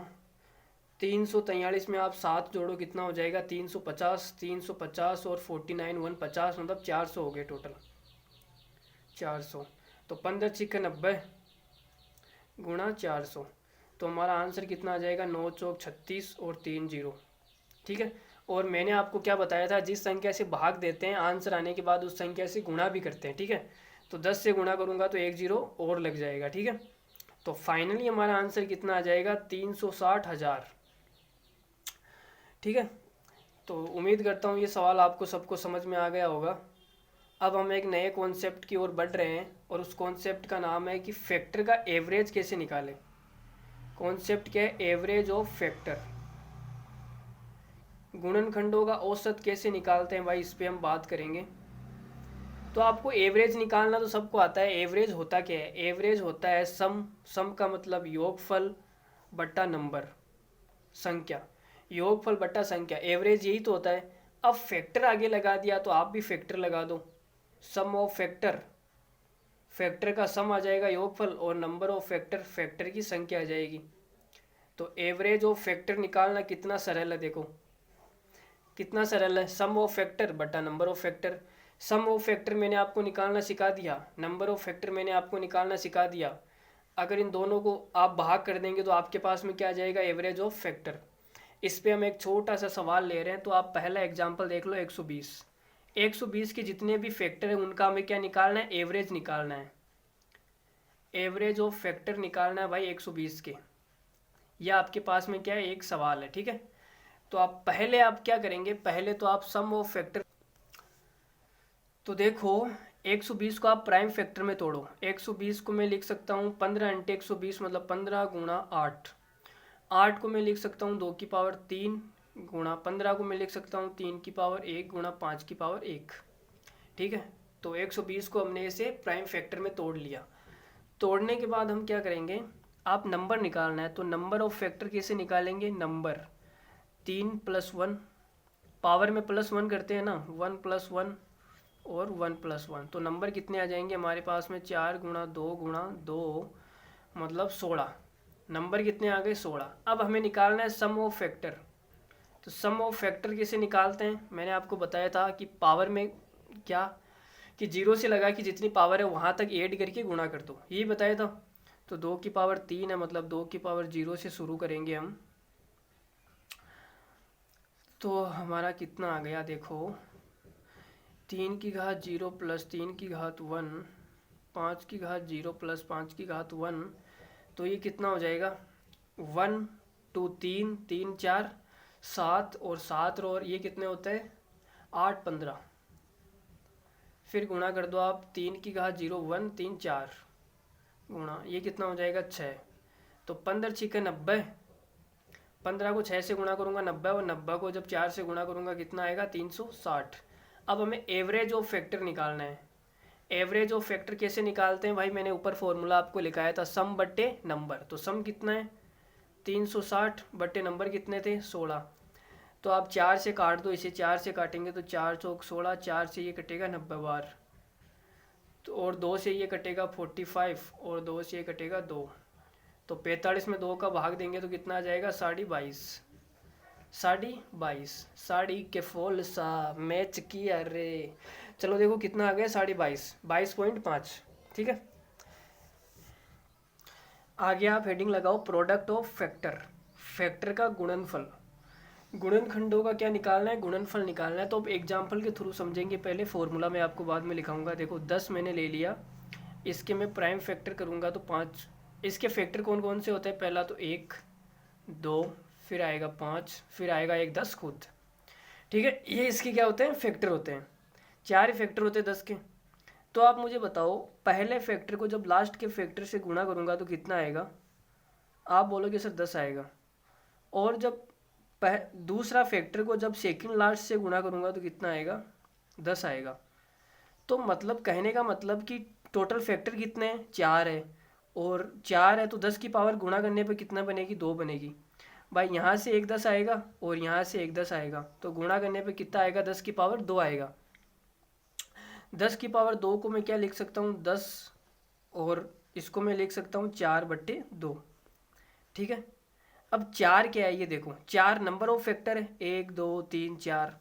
S1: 343 में आप 7 जोड़ो कितना हो जाएगा 350, 350 और 49 150, मतलब 400 हो गए टोटल, 400। तो 15 छिक्के 90 गुणा 400, तो हमारा आंसर कितना आ जाएगा 9 चौक 36 और 3 0, ठीक है। और मैंने आपको क्या बताया था, जिस संख्या से भाग देते हैं आंसर आने के बाद उस संख्या से गुणा भी करते हैं, ठीक है। तो 10 से गुणा करूँगा तो 1 0 और लग जाएगा, ठीक है। तो फाइनली हमारा आंसर कितना आ जाएगा 360,000, ठीक है। तो उम्मीद करता हूँ ये सवाल आपको सबको समझ में आ गया होगा। अब हम एक नए कॉन्सेप्ट की ओर बढ़ रहे हैं, और उस कॉन्सेप्ट का नाम है कि फैक्टर का एवरेज कैसे निकालें। कॉन्सेप्ट क्या है, एवरेज ऑफ फैक्टर। गुणनखंडों का औसत कैसे निकालते हैं भाई, इस पे हम बात करेंगे। तो आपको एवरेज निकालना तो सबको आता है। एवरेज होता क्या है, एवरेज होता है सम, सम का मतलब योगफल बट्टा नंबर, संख्या, योगफल बट्टा संख्या, एवरेज यही तो होता है। अब फैक्टर आगे लगा दिया तो आप भी फैक्टर लगा दो, सम ऑफ फैक्टर, फैक्टर का सम आ जाएगा योगफल, और नंबर ऑफ फैक्टर, फैक्टर की संख्या आ जाएगी। तो एवरेज ऑफ फैक्टर निकालना कितना सरल है, देखो कितना सरल है, सम ऑफ फैक्टर बटा number of factor. Sum of factor मैंने आपको निकालना सिखा दिया, नंबर ऑफ फैक्टर मैंने आपको निकालना सिखा दिया। अगर इन दोनों को आप भाग कर देंगे तो आपके पास में क्या आ जाएगा, एवरेज ऑफ फैक्टर। इस पे हम एक छोटा सा सवाल ले रहे हैं, तो आप पहला एग्जांपल देख लो, 120, 120 के जितने भी फैक्टर हैं उनका हमें क्या निकालना है, एवरेज निकालना है। एवरेज ऑफ फैक्टर निकालना है भाई 120 के। यह आपके पास में क्या है, एक सवाल है, ठीक है। तो आप पहले आप क्या करेंगे, पहले तो आप सम ऑफ फैक्टर, तो देखो 120 को आप प्राइम फैक्टर में तोड़ो। 120 को मैं लिख सकता हूँ 15 इंटू 120 मतलब 15 गुणा 8। 8 को मैं लिख सकता हूँ 2 की पावर 3 गुणा 15 को मैं लिख सकता हूँ 3 की पावर 1 गुणा 5 की पावर 1, ठीक है। तो 120 को हमने इसे प्राइम फैक्टर में तोड़ लिया। तोड़ने के बाद हम क्या करेंगे, आप नंबर निकालना है, तो नंबर ऑफ फैक्टर कैसे निकालेंगे, नंबर 3 + 1, पावर में +1 करते हैं ना, 1 + 1 और 1 + 1, तो नंबर कितने आ जाएंगे हमारे पास में, 4 गुणा 2 मतलब 16, नंबर कितने आ गए 16। अब हमें निकालना है सम ऑफ फैक्टर। तो सम ऑफ फैक्टर कैसे निकालते हैं, मैंने आपको बताया था कि पावर में क्या, कि 0 से लगा कि जितनी पावर है वहाँ तक ऐड करके गुणा कर दो, यही बताया था। तो 2 की पावर 3 है, मतलब 2 की पावर 0 से शुरू करेंगे हम। तो हमारा कितना आ गया, देखो 3 की घात 0 प्लस 3 की घात 1, 5 की घात 0 प्लस 5 की घात 1, तो ये कितना हो जाएगा 1 2 3 3 4 7 और 7 और ये कितने होते हैं 8 15, फिर गुणा कर दो आप 3 की घात 0 1 3 4 गुणा ये कितना हो जाएगा 6, तो 15 छिक्के 90, 15 को 6 से गुणा करूँगा 90, और 90 को जब 4 से गुणा करूँगा कितना आएगा 360। अब हमें एवरेज ऑफ फैक्टर निकालना है। एवरेज ऑफ फैक्टर कैसे निकालते हैं भाई, मैंने ऊपर फॉर्मूला आपको लिखाया था, सम बट्टे नंबर। तो सम कितना है 360 बट्टे नंबर कितने थे 16। तो आप 4 से काट दो इसे, 4 से काटेंगे तो 4 चौक 16, 4 से ये कटेगा 90 बार, तो और 2 से ये कटेगा 45, और 2 से ये कटेगा 2, तो 45 में 2 का भाग देंगे तो कितना आ जाएगा 22.5, 22.5, साड़ी के फूल सा मैच किया रे। चलो देखो कितना आ गया 22.5, 22.5। ठीक है, आगे आप हेडिंग लगाओ प्रोडक्ट ऑफ फैक्टर, फैक्टर का गुणनफल, गुणनखंडों का क्या निकालना है, गुणनफल निकालना है। तो अब एग्जाम्पल के थ्रू समझेंगे पहले, फॉर्मूला मैं आपको बाद में लिखाऊंगा। देखो 10 मैंने ले लिया, इसके मैं प्राइम फैक्टर करूंगा तो 5, इसके फैक्टर कौन कौन से होते हैं, पहला तो 1 2, फिर आएगा 5, फिर आएगा 1 10 खुद। ठीक है, ये इसके क्या होते हैं, फैक्टर होते हैं, 4 ही फैक्टर होते हैं 10 के। तो आप मुझे बताओ पहले फैक्टर को जब लास्ट के फैक्टर से गुणा करूंगा तो कितना आएगा, आप बोलोगे सर 10 आएगा, और जब दूसरा फैक्टर को जब सेकंड लास्ट से गुणा करूंगा तो कितना आएगा, 10 आएगा। तो मतलब कहने का मतलब कि टोटल फैक्टर कितने हैं, 4 है, और 4 है तो 10 की पावर गुणा करने पे कितना बनेगी, 2 बनेगी। भाई यहाँ से एक 10 आएगा और यहाँ से एक 10 आएगा, तो गुणा करने पे कितना आएगा, 10 की पावर 2 आएगा। 10 की पावर 2 को मैं क्या लिख सकता हूँ, 10, और इसको मैं लिख सकता हूँ 4/2। ठीक है, अब 4 क्या है ये देखो, 4 नंबर ऑफ फैक्टर है, 1 2 3 4,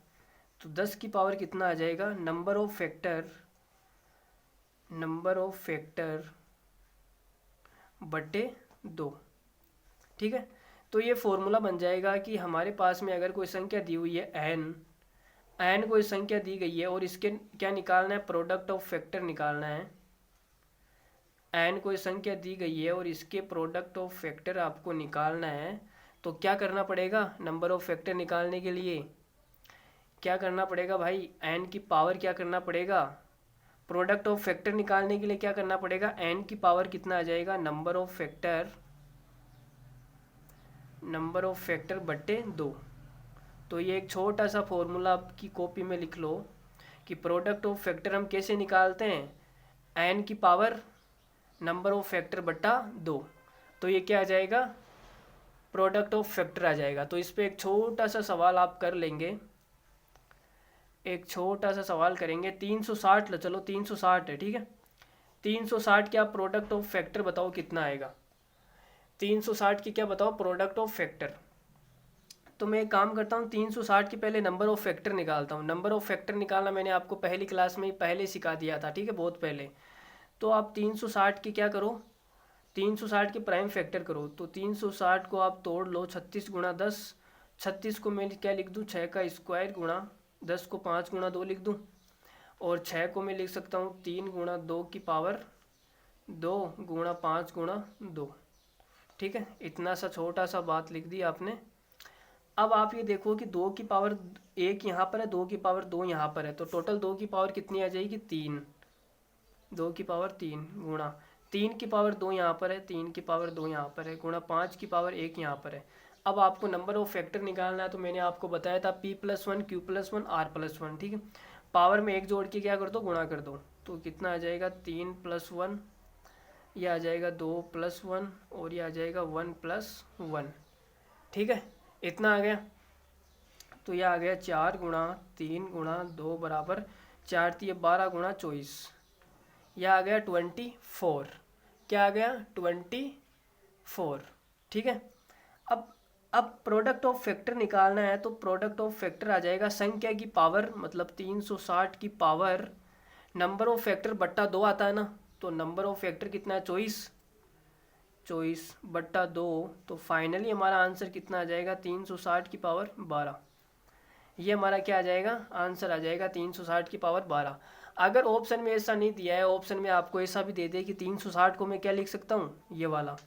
S1: तो 10 की पावर कितना आ जाएगा, number of factor, number of factor बटे 2। ठीक है, तो ये फॉर्मूला बन जाएगा कि हमारे पास में अगर कोई संख्या दी हुई है एन कोई संख्या दी गई है और इसके क्या निकालना है, प्रोडक्ट ऑफ फैक्टर निकालना है। एन कोई संख्या दी गई है और इसके प्रोडक्ट ऑफ फैक्टर आपको निकालना है, तो क्या करना पड़ेगा, नंबर ऑफ फैक्टर निकालने के लिए क्या करना पड़ेगा भाई, एन की पावर क्या करना पड़ेगा, प्रोडक्ट ऑफ फैक्टर निकालने के लिए क्या करना पड़ेगा, एन की पावर कितना आ जाएगा, नंबर ऑफ फैक्टर बट्टे 2। तो ये एक छोटा सा फॉर्मूला आपकी कॉपी में लिख लो कि प्रोडक्ट ऑफ फैक्टर हम कैसे निकालते हैं, एन की पावर नंबर ऑफ फैक्टर बट्टा 2, तो ये क्या आ जाएगा, प्रोडक्ट ऑफ फैक्टर आ जाएगा। तो इस पे एक छोटा सा सवाल आप कर लेंगे, एक छोटा सा सवाल करेंगे, 360 चलो 360 है, ठीक है, 360 क्या प्रोडक्ट ऑफ फैक्टर बताओ कितना आएगा, 360 की क्या बताओ प्रोडक्ट ऑफ फैक्टर। तो मैं एक काम करता हूँ, 360 के पहले नंबर ऑफ फैक्टर निकालता हूँ। नंबर ऑफ फैक्टर निकालना मैंने आपको पहली क्लास में ही पहले सिखा दिया था, ठीक है, बहुत पहले। तो आप 360 के क्या करो, 360 के प्राइम फैक्टर करो, तो 360 को आप तोड़ लो, 36 गुणा 10, 36 को मैं क्या लिख दूँ, 6 का स्क्वायर गुणा 10 को 5 गुणा 2 लिख दूँ, और 6 को मैं लिख सकता हूँ 3 गुणा 2 की पावर 2 गुणा 5 गुणा 2। ठीक है, इतना सा छोटा सा बात लिख दी आपने। अब आप ये देखो कि 2 की पावर 1 यहाँ पर है, 2 की पावर 2 यहाँ पर है, तो टोटल 2 की पावर कितनी आ जाएगी, 3, 2 की पावर 3 गुणा 3 की पावर 2 यहाँ पर है, 3 की पावर 2 यहाँ पर है, गुणा 5 की पावर 1 यहाँ पर है। अब आपको नंबर ऑफ फैक्टर निकालना है, तो मैंने आपको बताया था P+1 Q+1 R+1। ठीक है, पावर में 1 जोड़ के क्या कर दो, गुणा कर दो, तो कितना आ जाएगा 3+1, ये आ जाएगा 2+1, और ये आ जाएगा 1+1। ठीक है, इतना आ गया, तो यह आ गया 4 गुणा 3 गुणा 2 बराबर 4 3 12 गुणा 24, यह आ गया 24। क्या आ गया, 24। ठीक है, अब प्रोडक्ट ऑफ फैक्टर निकालना है, तो प्रोडक्ट ऑफ फैक्टर आ जाएगा संख्या की पावर, मतलब 360 की पावर नंबर ऑफ फैक्टर बट्टा 2 आता है ना, तो नंबर ऑफ फैक्टर कितना है, 24 बट्टा 2, तो फाइनली हमारा आंसर कितना आ जाएगा, 360 की पावर 12। ये हमारा क्या आ जाएगा, आंसर आ जाएगा 360 की पावर 12। अगर ऑप्शन में ऐसा नहीं दिया है, ऑप्शन में आपको ऐसा भी दे दे कि 360 को मैं क्या लिख सकता हूँ, ये वाला,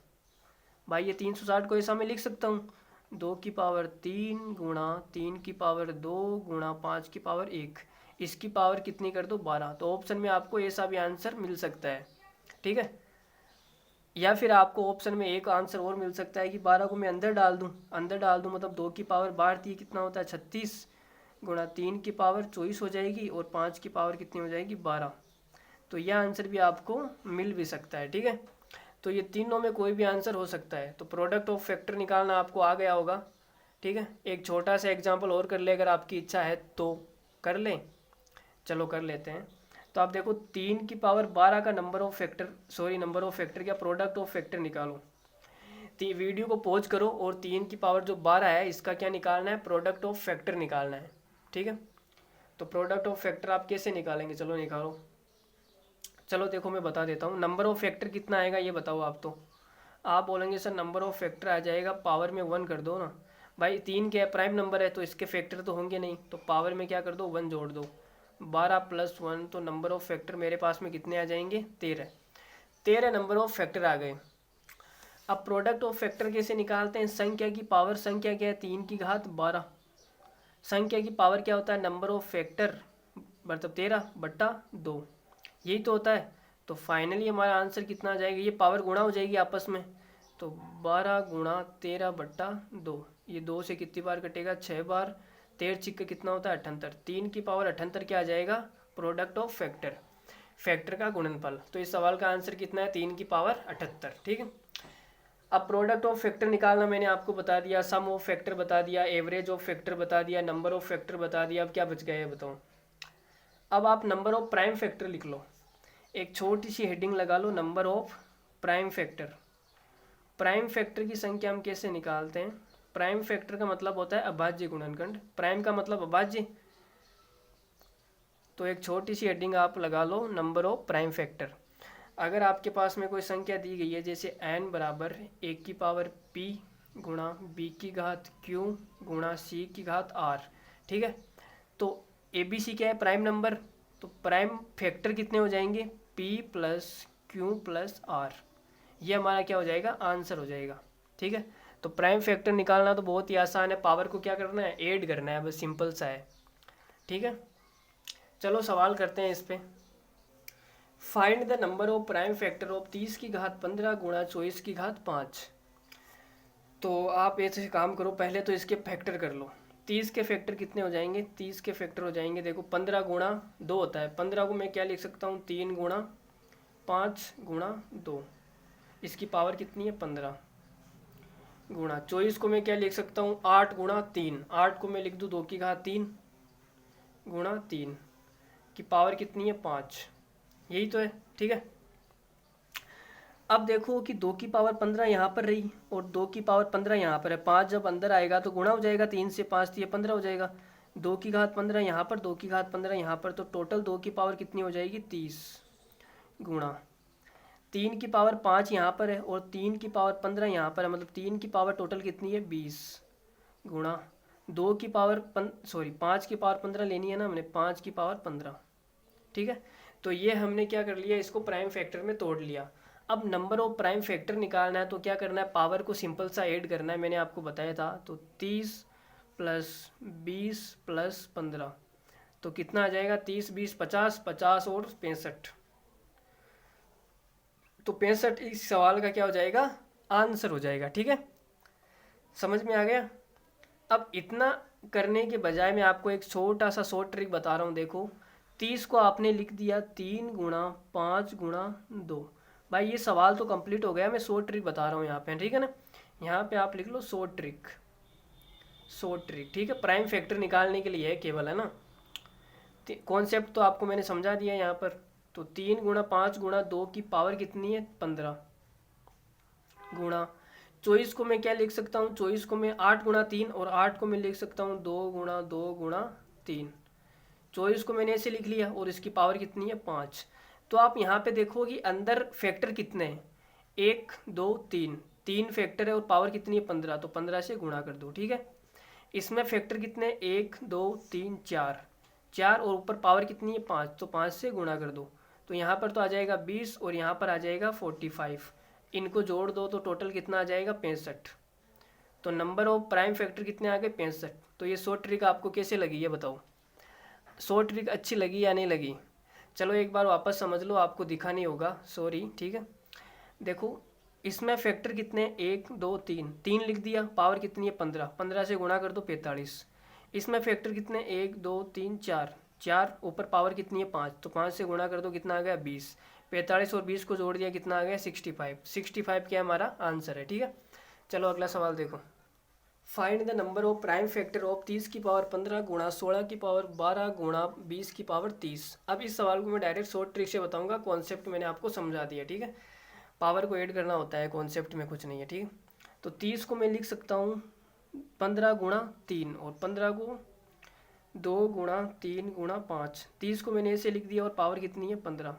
S1: भाई ये 360 को ऐसा मैं लिख सकता हूँ 2 की पावर 3 गुणा 3 की पावर 2 गुणा 5 की पावर 1, इसकी पावर कितनी कर दो, 12। तो ऑप्शन में आपको ऐसा भी आंसर मिल सकता है। ठीक है, या फिर आपको ऑप्शन में एक आंसर और मिल सकता है कि 12 को मैं अंदर डाल दूं, मतलब 2 की पावर 12 थी, कितना होता है 36 गुणा 3 की पावर 24 हो जाएगी, और 5 की पावर कितनी हो जाएगी, 12। तो यह आंसर भी आपको मिल भी सकता है। ठीक है, तो ये तीनों में कोई भी आंसर हो सकता है। तो प्रोडक्ट ऑफ फैक्टर निकालना आपको आ गया होगा। ठीक है, एक छोटा सा एग्जाम्पल और कर ले, अगर आपकी इच्छा है तो कर लें। चलो कर लेते हैं। तो आप देखो 3 की पावर 12 का number of factor, sorry number of factor क्या, प्रोडक्ट ऑफ फैक्टर निकालो। वीडियो को पॉज करो और 3 की पावर जो 12 है इसका क्या निकालना है, प्रोडक्ट ऑफ फैक्टर निकालना है। ठीक है, तो प्रोडक्ट ऑफ फैक्टर आप कैसे निकालेंगे, चलो निकालो। चलो देखो मैं बता देता हूँ, नंबर ऑफ फैक्टर कितना आएगा ये बताओ आप। तो आप बोलेंगे सर नंबर ऑफ फैक्टर आ जाएगा, पावर में 1 कर दो ना। भाई 3 क्या प्राइम नंबर है तो इसके फैक्टर तो होंगे नहीं, तो पावर में क्या कर दो 1 जोड़ दो, 12 + 1, तो नंबर ऑफ फैक्टर मेरे पास में कितने आ जाएंगे, 13। 13 नंबर ऑफ फैक्टर आ गए। अब प्रोडक्ट ऑफ फैक्टर कैसे निकालते हैं, संख्या की पावर, संख्या क्या है 3 की घात 12, संख्या की पावर क्या होता है, नंबर ऑफ फैक्टर मतलब 13/2, यही तो होता है। तो फाइनली हमारा आंसर कितना आ जाएगा, ये पावर गुणा हो जाएगी आपस में, तो 12 × 13/2, ये 2 से कितनी बार कटेगा, 6 बार, 13 छिक्के कितना होता है 78, 3 की पावर 78 क्या आ जाएगा, प्रोडक्ट ऑफ फैक्टर, फैक्टर का गुणनफल। तो इस सवाल का आंसर कितना है, 3 की पावर 78। ठीक है, अब प्रोडक्ट ऑफ फैक्टर निकालना मैंने आपको बता दिया, सम ऑफ फैक्टर बता दिया, एवरेज ऑफ फैक्टर बता दिया, नंबर ऑफ फैक्टर बता दिया। अब क्या बच गया है बताओ। अब आप नंबर ऑफ प्राइम फैक्टर लिख लो, एक छोटी सी हेडिंग लगा लो, number of prime factor. Prime factor की संख्या हम कैसे निकालते हैं, प्राइम फैक्टर का मतलब होता है अभाज्य गुणनखंड, प्राइम का मतलब अभाज्य, तो एक छोटी सी हेडिंग आप लगा लो, नंबर ऑफ प्राइम फैक्टर। अगर आपके पास में कोई संख्या दी गई है जैसे n बराबर 1 की पावर p गुणा b⁻q गुणा c⁻r, ठीक है, तो ABC क्या है, प्राइम नंबर, तो प्राइम फैक्टर कितने हो जाएंगे, p + q + r, ये हमारा क्या हो जाएगा, आंसर हो जाएगा। ठीक है, तो प्राइम फैक्टर निकालना तो बहुत ही आसान है, पावर को क्या करना है, ऐड करना है, बस सिंपल सा है। ठीक है, चलो सवाल करते हैं इस पे। Find the number of prime factor of 30 की घात 15 गुणा 24 की घात 5। तो आप ऐसे काम करो, पहले तो इसके फैक्टर कर लो। 30 के फैक्टर कितने हो जाएंगे, 30 के फैक्टर हो जाएंगे, देखो 15 गुणा 2 होता है, 15 को मैं क्या लिख सकता हूँ, 3 गुणा 5 गुणा 2, इसकी पावर कितनी है 15, गुणा 24 को मैं क्या लिख सकता हूँ, 8 गुणा 3, 8 को मैं लिख दूँ 2 की घात 3 गुणा 3 की पावर कितनी है 5, यही तो है। ठीक है, अब देखो कि 2 की पावर 15 यहाँ पर रही और 2 की पावर 15 यहाँ पर है, 5 जब अंदर आएगा तो गुणा हो जाएगा, 3 से 5 तो ये 15 हो जाएगा, 2 की घात 15 यहाँ पर, 2 की घात 15 यहाँ पर, तो टोटल 2 की पावर कितनी हो जाएगी 30, गुणा 3 की पावर 5 यहाँ पर है और 3 की पावर 15 यहाँ पर है, मतलब 3 की पावर टोटल कितनी है 20, गुणा 5 की पावर 15 लेनी है ना हमने, 5 की पावर 15। ठीक है, तो ये हमने क्या कर लिया, इसको प्राइम फैक्टर में तोड़ लिया। अब नंबर ऑफ प्राइम फैक्टर निकालना है तो क्या करना है, पावर को सिंपल सा ऐड करना है, मैंने आपको बताया था। तो 30 + 20 + 15, तो कितना आ जाएगा, 30 20 50, 50 और 65, तो 65 इस सवाल का क्या हो जाएगा, आंसर हो जाएगा। ठीक है, समझ में आ गया। अब इतना करने के बजाय मैं आपको एक छोटा सा शॉर्ट ट्रिक बता रहा हूँ। देखो 30 को आपने लिख दिया 3 गुणा 5 गुणा 2, भाई ये सवाल तो कंप्लीट हो गया, मैं शॉर्ट ट्रिक बता रहा हूँ यहाँ पे, ठीक है ना। यहाँ पे आप लिख लो शॉर्ट ट्रिक, शॉर्ट ट्रिक, ठीक है, प्राइम फैक्टर निकालने के लिए है केवल, है ना। कॉन्सेप्ट तो आपको मैंने समझा दिया यहाँ पर। तो 3 गुणा 5 गुणा 2 की पावर कितनी है 15, गुणा 24 को मैं क्या लिख सकता हूँ, 24 को मैं 8 गुणा 3 और 8 को मैं लिख सकता हूँ 2 गुणा 2 गुणा 3, 24 को मैंने ऐसे लिख लिया और इसकी पावर कितनी है 5। तो आप यहाँ पे देखो कि अंदर फैक्टर कितने हैं, 1 2 3, 3 फैक्टर है और पावर कितनी है 15, तो 15 से गुणा कर दो। ठीक है, इसमें फैक्टर कितने, 1 2 3 4, 4 और ऊपर पावर कितनी है 5, तो 5 से गुणा कर दो। तो यहाँ पर तो आ जाएगा 20 और यहाँ पर आ जाएगा 45, इनको जोड़ दो तो टोटल कितना आ जाएगा 65। तो नंबर ऑफ प्राइम फैक्टर कितने आ गए 65। तो ये शॉर्ट ट्रिक आपको कैसे लगी ये बताओ, शॉर्ट ट्रिक अच्छी लगी या नहीं लगी। चलो एक बार वापस समझ लो, आपको दिखा नहीं होगा, सॉरी। ठीक है, देखो इसमें फैक्टर कितने, 1 2 3, 3 लिख दिया, पावर कितनी है 15, 15 से गुणा कर दो 45। इसमें फैक्टर कितने, 1 2 3 4, 4 ऊपर पावर कितनी है 5, तो 5 से गुणा कर दो, कितना आ गया 20, 45 और 20 को जोड़ दिया कितना आ गया 65, 65 क्या हमारा आंसर है। ठीक है, चलो अगला सवाल देखो। Find the number of prime factor of 30 की पावर 15 गुणा 16 की पावर 12 गुणा 20 की पावर 30। अब इस सवाल को मैं डायरेक्ट शॉर्ट ट्रिक से बताऊंगा, कॉन्सेप्ट मैंने आपको समझा दिया, ठीक है। पावर को ऐड करना होता है, कॉन्सेप्ट में कुछ नहीं है, ठीक है। तो 30 को मैं लिख सकता हूँ 15 गुणा 3 और 15 को 2 गुणा 3 गुणा 5। 30 को मैंने ऐसे लिख दिया और पावर कितनी है 15।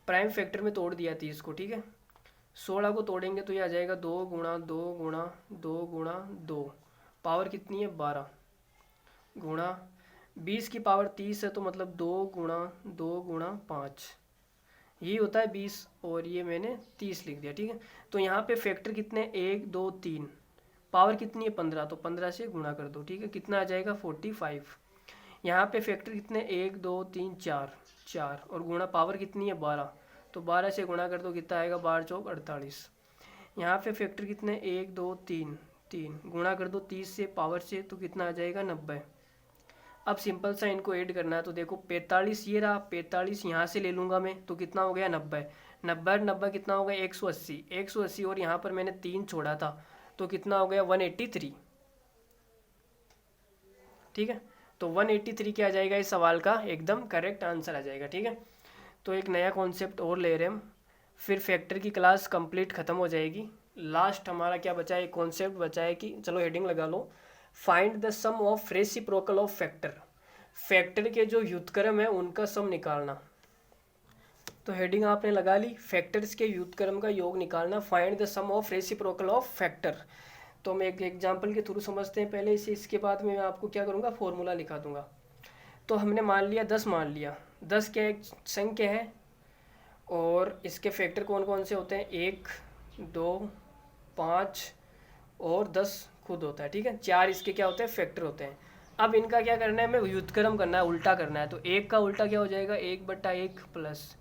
S1: प्राइम फैक्टर में तोड़ दिया 30 को, ठीक है। 16 को तोड़ेंगे तो ये आ जाएगा 2 गुणा 2 गुणा 2 गुणा 2, पावर कितनी है 12 गुणा 20 की पावर 30 है तो मतलब 2 गुणा 2 गुणा 5, ये होता है 20 और ये मैंने 30 लिख दिया, ठीक है। तो यहाँ पे फैक्टर कितने 1 2 3, पावर कितनी है 15 तो 15 से गुणा कर दो, ठीक है। कितना आ जाएगा 45। यहाँ पे फैक्टर कितने 1 2 3 4 4 और गुणा पावर कितनी है 12 तो 12 से गुणा कर दो, कितना आएगा 12 चौक 48। यहाँ पे फैक्टर कितने 1 2 3 3 गुणा कर दो 30 से पावर से तो कितना आ जाएगा 90। अब सिंपल सा इनको ऐड करना है तो देखो 45 ये रहा, 45 यहाँ से ले लूँगा मैं तो कितना हो गया 90। 90 90 कितना हो गया 180। 180 और यहाँ पर मैंने 3 छोड़ा था तो कितना हो गया 183, ठीक है। तो 183 क्या आ जाएगा इस सवाल का एकदम करेक्ट आंसर आ जाएगा, ठीक है। तो एक नया कॉन्सेप्ट और ले रहे हैं हम, फिर फैक्टर की क्लास कंप्लीट ख़त्म हो जाएगी। लास्ट हमारा क्या बचा है, एक कॉन्सेप्ट बचा है कि चलो हेडिंग लगा लो, find the sum of reciprocal of factor. Factor के जो व्युत्क्रम है उनका सम निकालना। तो हेडिंग आपने लगा ली, फैक्टर्स के व्युत्क्रम का योग निकालना, find the sum of reciprocal of factor. तो हम एक एग्जाम्पल के थ्रू समझते हैं पहले इसे, इसके बाद में मैं आपको क्या करूँगा फॉर्मूला लिखा दूंगा। तो हमने मान लिया 10, मान लिया 10 क्या एक संख्या है और इसके फैक्टर कौन कौन से होते हैं 1 2 5 और 10 खुद होता है, ठीक है। 4 इसके क्या होते हैं फैक्टर होते हैं। अब इनका क्या करना है, हमें व्युत्क्रम करना है, उल्टा करना है। तो 1 का उल्टा क्या हो जाएगा 1/1 प्लस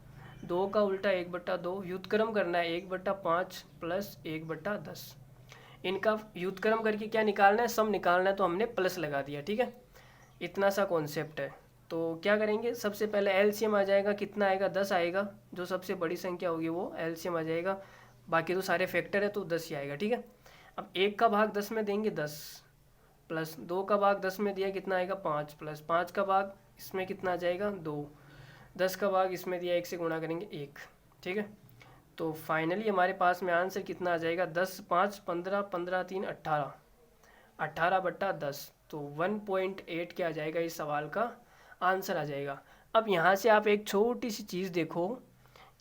S1: 2 का उल्टा 1/2, व्युत्क्रम करना है 1/5 प्लस 1/10। इनका व्युत्क्रम करके क्या निकालना है सम निकालना है, तो हमने प्लस लगा दिया, ठीक है। इतना सा कॉन्सेप्ट है। तो क्या करेंगे, सबसे पहले एलसीएम आ जाएगा, कितना आएगा 10 आएगा, जो सबसे बड़ी संख्या होगी वो एलसीएम आ जाएगा, बाकी तो सारे फैक्टर है तो 10 ही आएगा, ठीक है। अब 1 का भाग 10 में देंगे 10 प्लस 2 का भाग 10 में दिया कितना आएगा 5 प्लस 5 का भाग इसमें कितना आ जाएगा 2, 10 का भाग इसमें दिया 1 से गुणा करेंगे 1, ठीक है। तो फाइनली हमारे पास में आंसर कितना आ जाएगा 10 5 15 15 3 18, 18/10। तो 1.8 क्या आ जाएगा इस सवाल का आंसर आ जाएगा। अब यहाँ से आप एक छोटी सी चीज़ देखो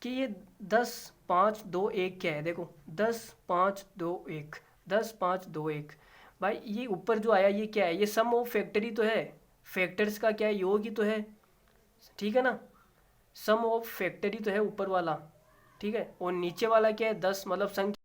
S1: कि ये 10 5 2 1 क्या है, देखो 10 5 2 1, 10 5 2 1। भाई ये ऊपर जो आया ये क्या है, ये सम ऑफ फैक्टर ही तो है, फैक्टर्स का क्या है योग ही तो है, ठीक है ना। सम ऑफ फैक्टर ही तो है ऊपर वाला, ठीक है। और नीचे वाला क्या है 10, मतलब संख्या